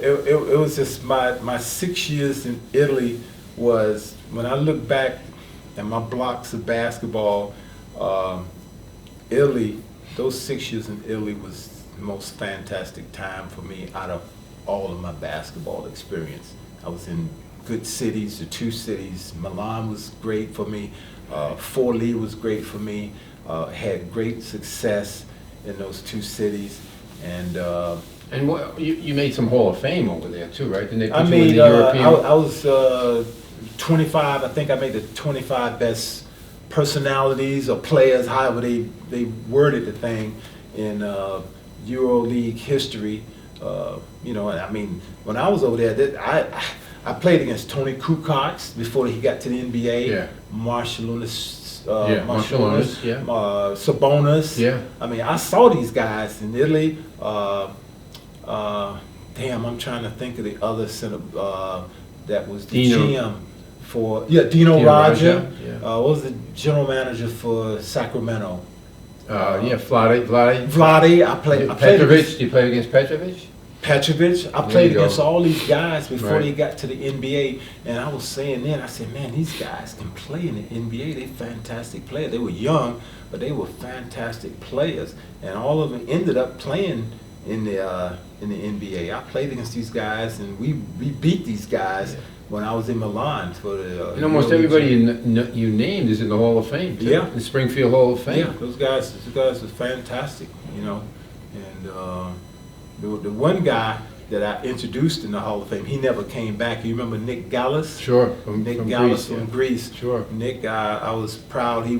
Speaker 2: it was just my 6 years in Italy was, when I look back at my blocks of basketball, Italy, those 6 years in Italy was the most fantastic time for me out of all of my basketball experience. I was in good cities, the 2 cities. Milan was great for me. Forlì was great for me. Had great success in those 2 cities, and
Speaker 1: you made some Hall of Fame over there too, right? Didn't they put
Speaker 2: I
Speaker 1: you
Speaker 2: made.
Speaker 1: in the European?
Speaker 2: I was 25. I think I made the 25 best personalities or players, however they worded the thing, in EuroLeague history. When I was over there, I played against Tony Kukoc before he got to the NBA.
Speaker 1: Yeah.
Speaker 2: Marshallonis,
Speaker 1: yeah.
Speaker 2: Sabonis.
Speaker 1: Yeah.
Speaker 2: I saw these guys in Italy. I'm trying to think of the other center that was the GM for. Yeah, Dino Radja.
Speaker 1: Yeah.
Speaker 2: What was the general manager for Sacramento?
Speaker 1: Vlade.
Speaker 2: I played.
Speaker 1: Petrovic. Do you play against Petrovic?
Speaker 2: Petrovic. I
Speaker 1: There
Speaker 2: played
Speaker 1: you go.
Speaker 2: against all these guys before
Speaker 1: Right.
Speaker 2: they got to the NBA, and I was saying then, I said, man, these guys can play in the NBA. They're fantastic players. They were young, but they were fantastic players, and all of them ended up playing in the NBA. I played against these guys, and we beat these guys when I was in Milan for the.
Speaker 1: And almost everybody you named is in the Hall of Fame. Too.
Speaker 2: Yeah,
Speaker 1: the Springfield Hall of Fame.
Speaker 2: Yeah, those guys are fantastic, you know. And the one guy that I introduced in the Hall of Fame, he never came back. You remember Nick Gallis?
Speaker 1: Sure,
Speaker 2: Nick
Speaker 1: from
Speaker 2: Gallis
Speaker 1: Greece,
Speaker 2: from Greece.
Speaker 1: Sure.
Speaker 2: Nick, I was proud. He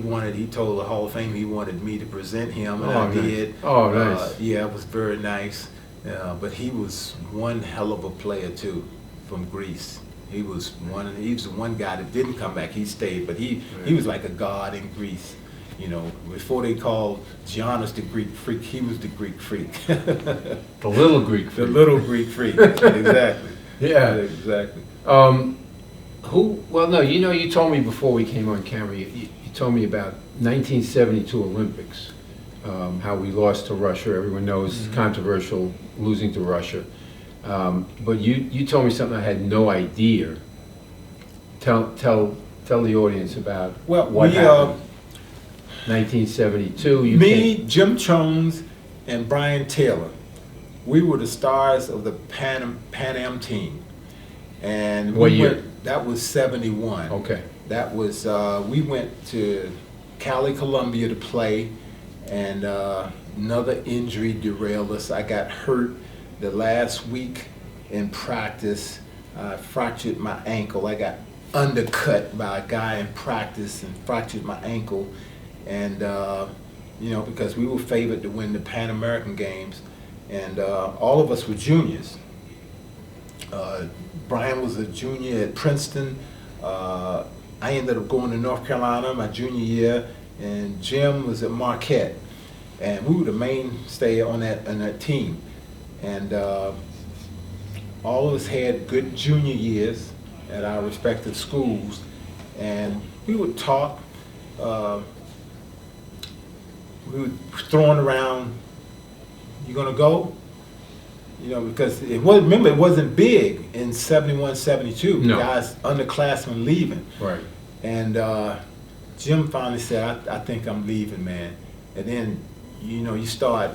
Speaker 2: told the Hall of Fame he wanted me to present him, and I
Speaker 1: nice.
Speaker 2: did.
Speaker 1: Oh, nice.
Speaker 2: Yeah, it was very nice. But he was one hell of a player too, from Greece. He was the one guy that didn't come back. He stayed, but he was like a god in Greece. You know, before they called Giannis the Greek freak, he was the Greek freak.
Speaker 1: The little Greek freak.
Speaker 2: The little Greek freak, exactly.
Speaker 1: Yeah.
Speaker 2: Exactly.
Speaker 1: Well, no, you told me before we came on camera, you told me about 1972 Olympics, how we lost to Russia. Everyone knows it's controversial, losing to Russia. But you told me something I had no idea. Tell the audience about what happened. 1972.
Speaker 2: Jim Jones, and Brian Taylor. We were the stars of the Pan Am team, and
Speaker 1: what year?
Speaker 2: That was 71.
Speaker 1: Okay.
Speaker 2: That was we went to Cali, Colombia to play, and another injury derailed us. I got hurt the last week in practice. I fractured my ankle. I got undercut by a guy in practice and fractured my ankle. And, because we were favored to win the Pan American Games, and all of us were juniors. Brian was a junior at Princeton. I ended up going to North Carolina my junior year, and Jim was at Marquette. And we were the mainstay on that team. And all of us had good junior years at our respective schools, and we would talk. We were throwing around, you gonna go? Because it wasn't big in 71, 72.
Speaker 1: No.
Speaker 2: Guys, underclassmen leaving.
Speaker 1: Right.
Speaker 2: And Jim finally said, I think I'm leaving, man. And then, you start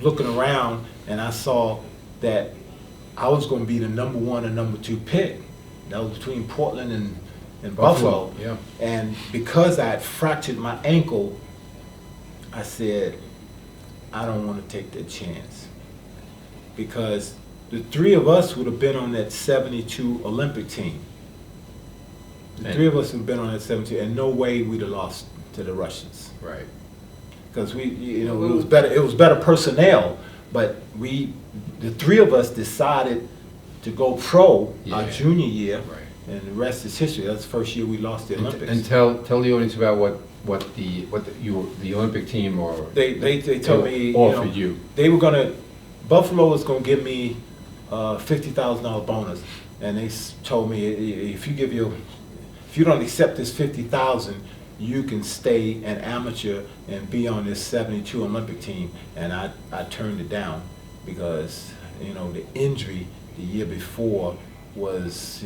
Speaker 2: looking around, and I saw that I was gonna be the number 1 and number 2 pick. That was between Portland and Buffalo.
Speaker 1: Yeah.
Speaker 2: And because I had fractured my ankle, I said, I don't want to take that chance, because the 3 of us would have been on that 72 Olympic team. The 3 of us would have been on that 72, and no way we'd have lost to the Russians.
Speaker 1: Right.
Speaker 2: Because it was better. It was better personnel, but the 3 of us decided to go pro our junior year, and the rest is history. That's the first year we lost the Olympics.
Speaker 1: And tell the audience about what the Olympic team or
Speaker 2: they told me
Speaker 1: offered you.
Speaker 2: They were Buffalo was gonna give me $50,000 bonus, and they told me if you don't accept this $50,000, you can stay an amateur and be on this 72 Olympic team. And I turned it down because the injury the year before was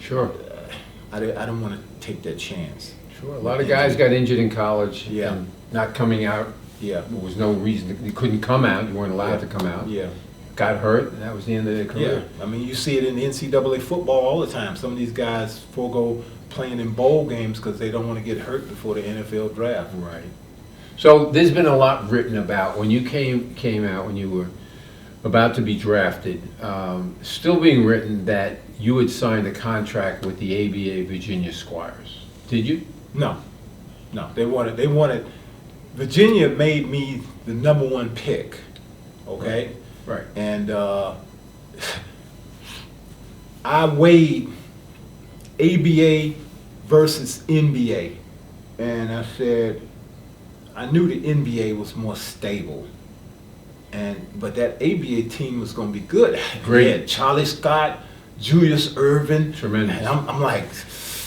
Speaker 1: Sure.
Speaker 2: I didn't want to take that chance.
Speaker 1: Sure. A lot of guys got injured in college.
Speaker 2: Yeah.
Speaker 1: And not coming out.
Speaker 2: Yeah.
Speaker 1: There was no reason. You couldn't come out. You weren't allowed to come out.
Speaker 2: Yeah.
Speaker 1: Got hurt, and that was the end of their career.
Speaker 2: Yeah. I mean, you see it in the NCAA football all the time. Some of these guys forego playing in bowl games because they don't want to get hurt before the NFL draft.
Speaker 1: Right. So there's been a lot written about when you came out, when you were about to be drafted, still being written that you had signed a contract with the ABA Virginia Squires. Did you?
Speaker 2: No. They wanted. Virginia made me the number 1 pick. Okay.
Speaker 1: Right.
Speaker 2: And I weighed ABA versus NBA, and I said I knew the NBA was more stable, but that ABA team was going to be good.
Speaker 1: Great.
Speaker 2: Yeah, Charlie Scott, Julius Erving.
Speaker 1: Tremendous.
Speaker 2: And I'm like,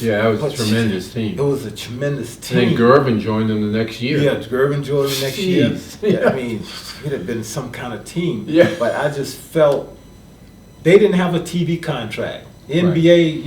Speaker 1: yeah, that was a tremendous team.
Speaker 2: It was a tremendous team.
Speaker 1: And then Gervin joined them the next year.
Speaker 2: Yeah, Gervin joined them next year.
Speaker 1: Yeah.
Speaker 2: I mean, it had been some kind of team.
Speaker 1: Yeah.
Speaker 2: But I just felt they didn't have a TV contract. The NBA,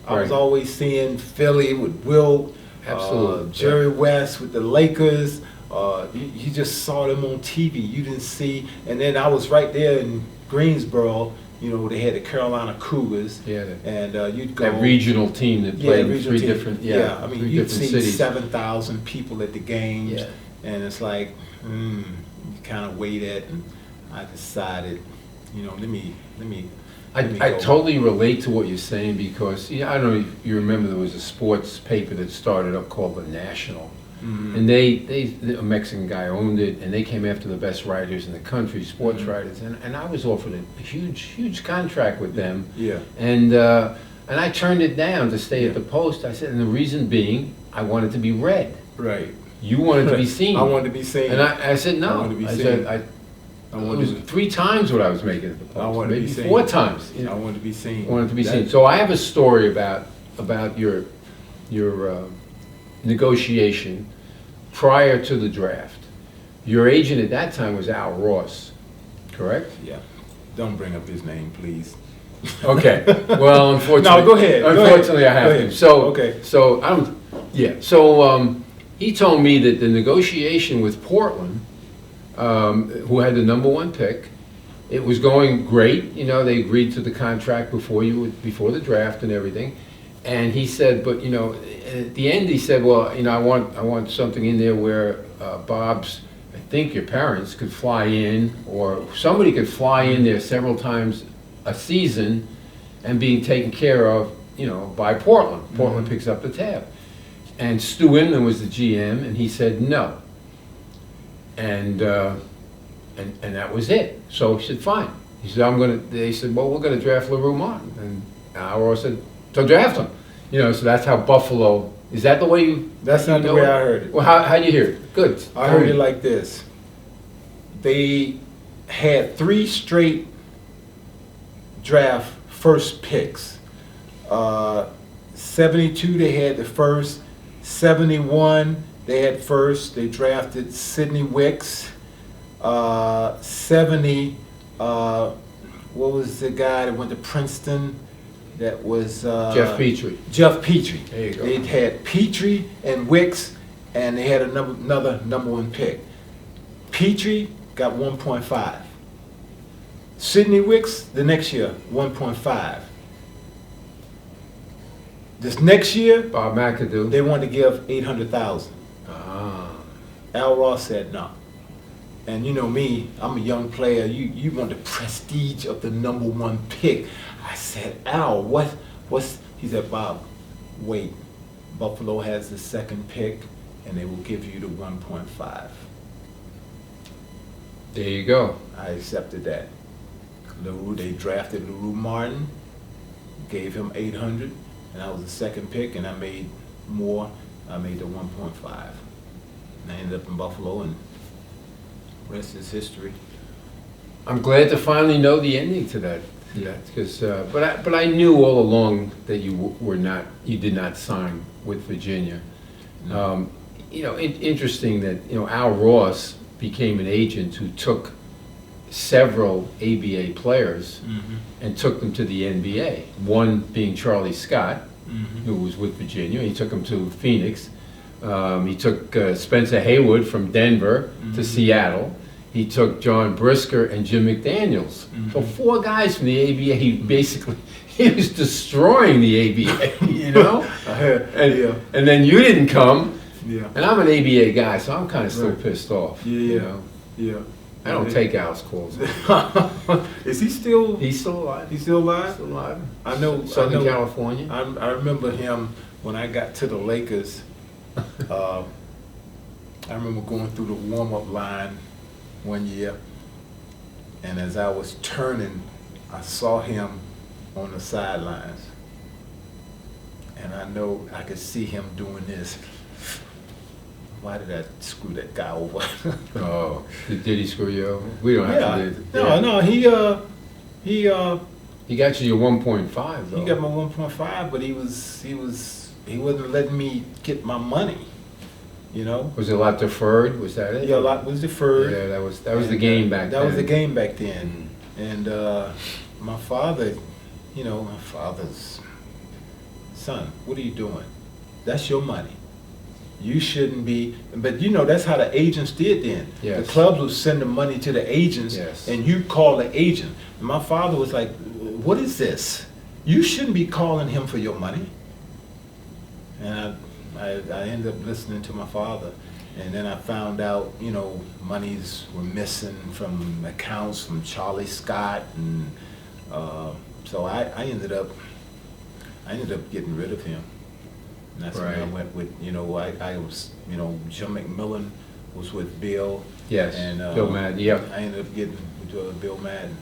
Speaker 2: I was always seeing Philly with Wilt,
Speaker 1: Absolutely.
Speaker 2: Jerry West with the Lakers, You just saw them on TV. You didn't see, and then I was right there in Greensboro. You know, they had the Carolina Cougars, and you'd go
Speaker 1: that regional team that played in three different,
Speaker 2: I mean,
Speaker 1: three
Speaker 2: you'd
Speaker 1: different
Speaker 2: see
Speaker 1: cities.
Speaker 2: 7,000 people at the games,
Speaker 1: Yeah.
Speaker 2: and it's like, you kind of waited, and I decided, you know, let me
Speaker 1: I
Speaker 2: go.
Speaker 1: totally relate to what you're saying because, I don't know if you remember, there was a sports paper that started up called The National. And a Mexican guy owned it, and they came after the best writers in the country, sports writers, and I was offered a huge contract with them.
Speaker 2: Yeah.
Speaker 1: And I turned it down to stay at the Post. I said, and the reason being, I wanted to be read.
Speaker 2: Right.
Speaker 1: You wanted to be seen.
Speaker 2: I wanted to be seen.
Speaker 1: And I said, no.
Speaker 2: I wanted to be
Speaker 1: I
Speaker 2: seen.
Speaker 1: said, it was 3 times what I was making at the Post.
Speaker 2: I wanted to
Speaker 1: maybe
Speaker 2: be seen.
Speaker 1: 4 times.
Speaker 2: I wanted to be seen.
Speaker 1: I wanted to be seen. So I have a story about your negotiation prior to the draft. Your agent at that time was Al Ross, correct?
Speaker 2: Yeah. Don't bring up his name, please.
Speaker 1: Okay. Well, unfortunately,
Speaker 2: No, go ahead.
Speaker 1: Unfortunately, I have
Speaker 2: Go
Speaker 1: to.
Speaker 2: ahead.
Speaker 1: So,
Speaker 2: Okay.
Speaker 1: So So he told me that the negotiation with Portland, who had the #1 pick, it was going great. You know, they agreed to the contract before the draft and everything. And he said, but you know, at the end he said, well, you know, I want something in there where Bob's, I think your parents could fly in, or somebody could fly in there several times a season, and being taken care of, you know, by Portland. Portland picks up the tab. And Stu Inman was the GM, and he said no. And that was it. So he said, fine. He said, they said, well, we're gonna draft LaRue Martin. And Al Ross said, so draft him. You know, so that's how Buffalo, is that the way you?
Speaker 2: That's not the way I heard it.
Speaker 1: Well, how'd you hear it? Good.
Speaker 2: I heard it like this. They had 3 straight draft first picks. 72, they had the first. 71, they had first. They drafted Sidney Wicks. 70, what was the guy that went to Princeton? That was
Speaker 1: Jeff Petrie.
Speaker 2: Jeff Petrie.
Speaker 1: There you go.
Speaker 2: They had Petrie and Wicks, and they had another #1 pick. Petrie got 1.5. Sidney Wicks the next year 1.5. This next year
Speaker 1: Bob McAdoo.
Speaker 2: they wanted to give 800,000.
Speaker 1: Ah.
Speaker 2: Al Ross said no. And you know me, I'm a young player. You want the prestige of the #1 pick. I said, Al, what's? He said, Bob, wait. Buffalo has the 2nd pick, and they will give you the 1.5.
Speaker 1: There you go.
Speaker 2: I accepted that. They drafted LaRue Martin, gave him 800, and I was the 2nd pick, and I made more. I made the 1.5. And I ended up in Buffalo, and rest is history.
Speaker 1: I'm glad to finally know the ending to that. Because, but I knew all along that you did not sign with Virginia.
Speaker 2: No.
Speaker 1: You know, interesting that, you know, Al Ross became an agent who took several ABA players and took them to the NBA. One being Charlie Scott, who was with Virginia. He took him to Phoenix. He took Spencer Haywood from Denver to Seattle. He took John Brisker and Jim McDaniels. So 4 guys from the ABA. He was destroying the ABA, you know? And then you didn't come.
Speaker 2: Yeah.
Speaker 1: And I'm an ABA guy, so I'm kind of still pissed off.
Speaker 2: Yeah,
Speaker 1: You know?
Speaker 2: Yeah.
Speaker 1: I don't take Al's calls.
Speaker 2: Is he still?
Speaker 1: He's still alive.
Speaker 2: He's still alive?
Speaker 1: Still alive.
Speaker 2: I know.
Speaker 1: Southern California.
Speaker 2: I remember him when I got to the Lakers. I remember going through the warm-up line one year, and as I was turning, I saw him on the sidelines, and I know I could see him doing this. Why did I screw that guy over?
Speaker 1: Oh, did he screw you over? We don't have to do it.
Speaker 2: No, he
Speaker 1: got you your 1.5 though.
Speaker 2: He got my 1.5, but he wasn't letting me get my money. You know.
Speaker 1: Was it a lot deferred? Was that it?
Speaker 2: Yeah, a lot was deferred.
Speaker 1: Yeah, that was the game back then.
Speaker 2: That was the game back then. And my father, you know, my father's son. What are you doing? That's your money. You shouldn't be, but you know, that's how the agents did then.
Speaker 1: Yes.
Speaker 2: The clubs would send the money to the agents,
Speaker 1: Yes.
Speaker 2: and you call the agent. And my father was like, what is this? You shouldn't be calling him for your money. And I ended up listening to my father. And then I found out, you know, monies were missing from accounts from Charlie Scott. And so I ended up getting rid of him. And that's when I
Speaker 1: Right.
Speaker 2: went with, you know, I was, you know, Jim McMillan was with Bill.
Speaker 1: Yes,
Speaker 2: And
Speaker 1: Bill Madden, yep.
Speaker 2: I ended up getting with Bill Madden.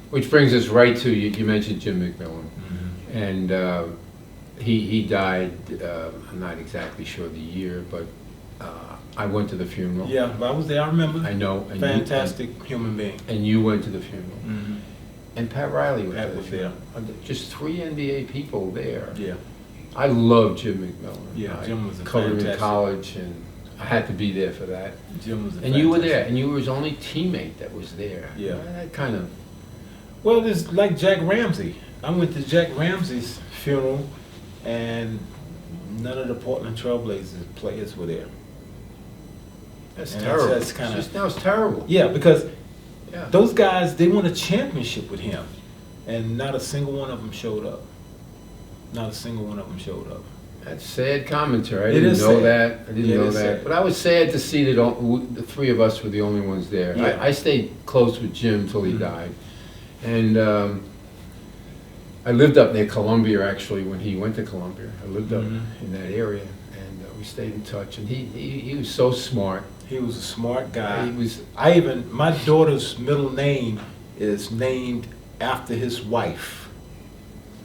Speaker 1: Which brings us right to, you mentioned Jim McMillan.
Speaker 2: Mm-hmm.
Speaker 1: And he died, I'm not exactly sure the year, but I went to the funeral.
Speaker 2: Yeah, I was there, I remember.
Speaker 1: I know. And
Speaker 2: Fantastic human being.
Speaker 1: And you went to the funeral.
Speaker 2: Mm-hmm.
Speaker 1: And Pat Riley went
Speaker 2: Pat
Speaker 1: to the
Speaker 2: was
Speaker 1: funeral. Just 3 NBA people there.
Speaker 2: Yeah.
Speaker 1: I love Jim McMillan.
Speaker 2: Yeah, Jim was a
Speaker 1: covered in
Speaker 2: fantastic-
Speaker 1: college, and I had to be there for that.
Speaker 2: Jim was a
Speaker 1: And you were
Speaker 2: fantastic-
Speaker 1: there, and you were his only teammate that was there.
Speaker 2: Yeah.
Speaker 1: That kind of.
Speaker 2: Well, it's like Jack Ramsey. I went to Jack Ramsey's funeral, and none of the Portland Trailblazers players were there.
Speaker 1: That's
Speaker 2: And
Speaker 1: terrible.
Speaker 2: that's kinda-
Speaker 1: That was terrible.
Speaker 2: Yeah, because
Speaker 1: Yeah.
Speaker 2: those guys, they won a championship with him, and not a single one of them showed up. Not a single one of them showed up.
Speaker 1: That's sad commentary. I
Speaker 2: It
Speaker 1: didn't
Speaker 2: is
Speaker 1: know
Speaker 2: sad.
Speaker 1: that. I didn't
Speaker 2: Yeah, it
Speaker 1: know
Speaker 2: is
Speaker 1: that.
Speaker 2: sad.
Speaker 1: But I was sad to see that the 3 of us were the only ones there.
Speaker 2: Yeah.
Speaker 1: I stayed close with Jim till he
Speaker 2: Mhm.
Speaker 1: died. And I lived up near Columbia, actually, when he went to Columbia. I lived up
Speaker 2: Mhm.
Speaker 1: in that area, and we stayed in touch. And he was so smart.
Speaker 2: He was a smart guy.
Speaker 1: He was.
Speaker 2: My daughter's middle name is named after his wife,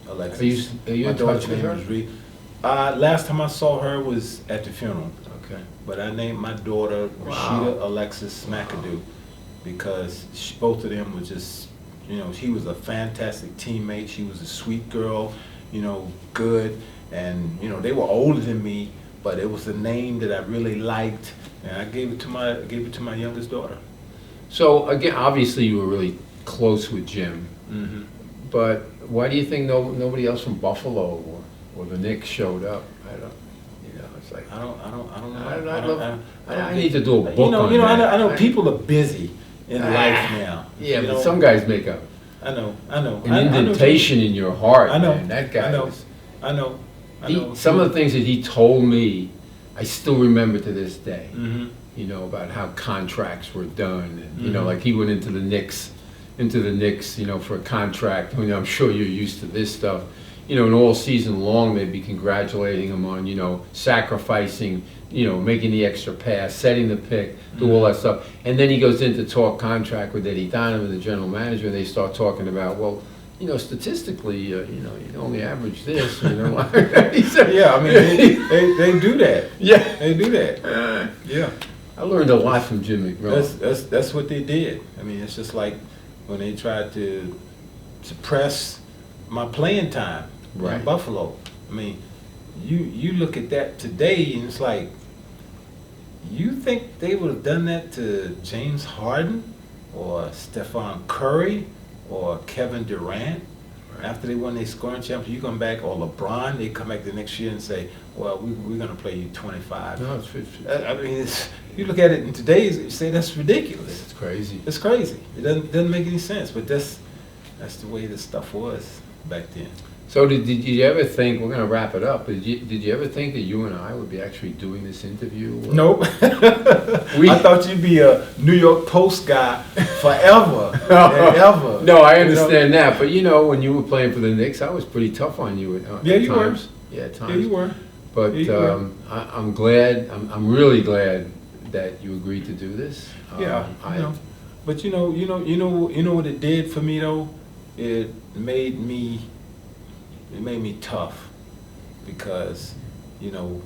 Speaker 2: Alexis.
Speaker 1: Are you
Speaker 2: My
Speaker 1: in
Speaker 2: daughter's
Speaker 1: touch with
Speaker 2: name
Speaker 1: her?
Speaker 2: is Reed. Last time I saw her was at the funeral,
Speaker 1: Okay.
Speaker 2: but I named my daughter Rashida Alexis McAdoo because both of them were just, you know, she was a fantastic teammate. She was a sweet girl, you know, good, and you know they were older than me, but it was a name that I really liked, and I gave it to my youngest daughter.
Speaker 1: So again, obviously, you were really close with Jim.
Speaker 2: Mm-hmm.
Speaker 1: But why do you think nobody else from Buffalo or the Knicks showed up? I don't, you know, it's like
Speaker 2: I don't know.
Speaker 1: I need to do a book
Speaker 2: You know,
Speaker 1: on that.
Speaker 2: I know people are busy in life now.
Speaker 1: Yeah,
Speaker 2: you
Speaker 1: but
Speaker 2: know?
Speaker 1: some guys make a
Speaker 2: I know.
Speaker 1: an indentation in your heart.
Speaker 2: I know.
Speaker 1: Man. That guy
Speaker 2: I know.
Speaker 1: was.
Speaker 2: I know.
Speaker 1: Some of the things that he told me, I still remember to this day.
Speaker 2: Mm-hmm.
Speaker 1: You know, about how contracts were done, and you know,
Speaker 2: Mhm.
Speaker 1: like he went into the Knicks, you know, for a contract. I mean, I'm sure you're used to this stuff. You know, and all season long they'd be congratulating him on, you know, sacrificing, you know, making the extra pass, setting the pick, do all that stuff. And then he goes in to talk contract with Eddie Donovan, the general manager, and they start talking about, well, you know, statistically, you know, you can only average this, you know. He said,
Speaker 2: Yeah, I mean, they do that.
Speaker 1: yeah.
Speaker 2: They do that. Yeah.
Speaker 1: I learned a lot from Jim McMillan.
Speaker 2: That's what they did. I mean, it's just like when they tried to suppress my playing time
Speaker 1: Right.
Speaker 2: in Buffalo. I mean, you look at that today, and it's like, you think they would have done that to James Harden or Stephon Curry or Kevin Durant after they won their scoring championship? You come back, or LeBron, they come back the next year and say, well, we're going to play you 25.
Speaker 1: No, it's 50.
Speaker 2: I mean, you look at it in today's, you say that's ridiculous.
Speaker 1: It's crazy.
Speaker 2: It's crazy. It doesn't make any sense. But that's the way this stuff was back then.
Speaker 1: So did you ever think, we're going to wrap it up, but did you ever think that you and I would be actually doing this interview? Or-
Speaker 2: Nope. I thought you'd be a New York Post guy forever and ever.
Speaker 1: No, I
Speaker 2: You know?
Speaker 1: understand that, but you know, when you were playing for the Knicks, I was pretty tough on you at
Speaker 2: Yeah, you were.
Speaker 1: times. Yeah, at times.
Speaker 2: Yeah, you were.
Speaker 1: But
Speaker 2: Yeah, you were.
Speaker 1: I'm glad, I'm really glad that you agreed to do this.
Speaker 2: Yeah,
Speaker 1: I
Speaker 2: you know. But you know what it did for me though? It made me tough, because you know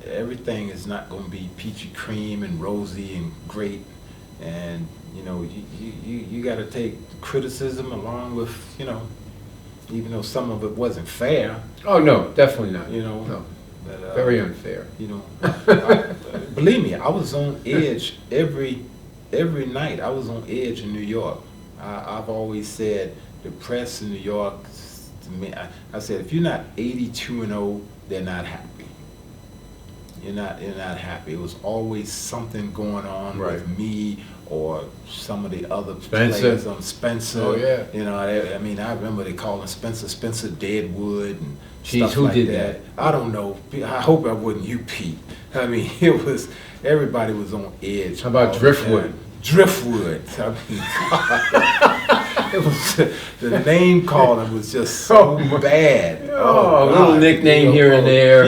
Speaker 2: everything is not going to be peachy cream and rosy and great, and you know you got to take criticism along with, you know, even though some of it wasn't fair,
Speaker 1: Oh, no, definitely not.
Speaker 2: you know.
Speaker 1: No,
Speaker 2: But,
Speaker 1: very unfair.
Speaker 2: you know, believe me, I was on edge every night. I was on edge in New York. I've always said the press in New York, to me, I said, if you're not 82-0, they're not happy. you're not happy. It was always something going on
Speaker 1: Right.
Speaker 2: with me or some of the other
Speaker 1: Spencer.
Speaker 2: players. Spencer.
Speaker 1: Oh, yeah.
Speaker 2: You know, I mean, I remember they calling Spencer Deadwood and
Speaker 1: Jeez,
Speaker 2: stuff
Speaker 1: who
Speaker 2: like
Speaker 1: did
Speaker 2: that. I don't know. I hope I wasn't you, Pete. I mean, it was everybody was on edge.
Speaker 1: How about
Speaker 2: all the
Speaker 1: Driftwood?
Speaker 2: time. Driftwood. I mean, it was the name calling was just so bad.
Speaker 1: Oh, a little
Speaker 2: God.
Speaker 1: nickname here and there.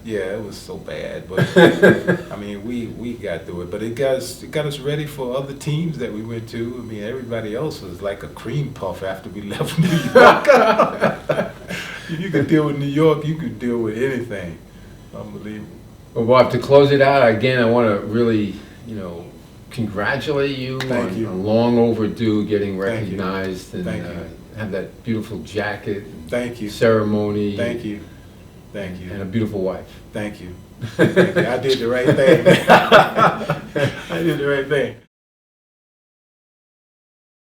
Speaker 2: Yeah, it was so bad. But I mean, we got through it. But it got us ready for other teams that we went to. I mean, everybody else was like a cream puff after we left New York. If you could deal with New York, you could deal with anything. Unbelievable.
Speaker 1: Well, Bob, to close it out, again, I want to really, congratulate you
Speaker 2: Thank
Speaker 1: on
Speaker 2: you.
Speaker 1: a long overdue getting
Speaker 2: Thank you.
Speaker 1: recognized and
Speaker 2: Thank you.
Speaker 1: have that beautiful jacket,
Speaker 2: Thank you.
Speaker 1: ceremony,
Speaker 2: Thank you. Thank you.
Speaker 1: and a beautiful wife.
Speaker 2: Thank you. Thank you. I did the right thing. I did the right thing.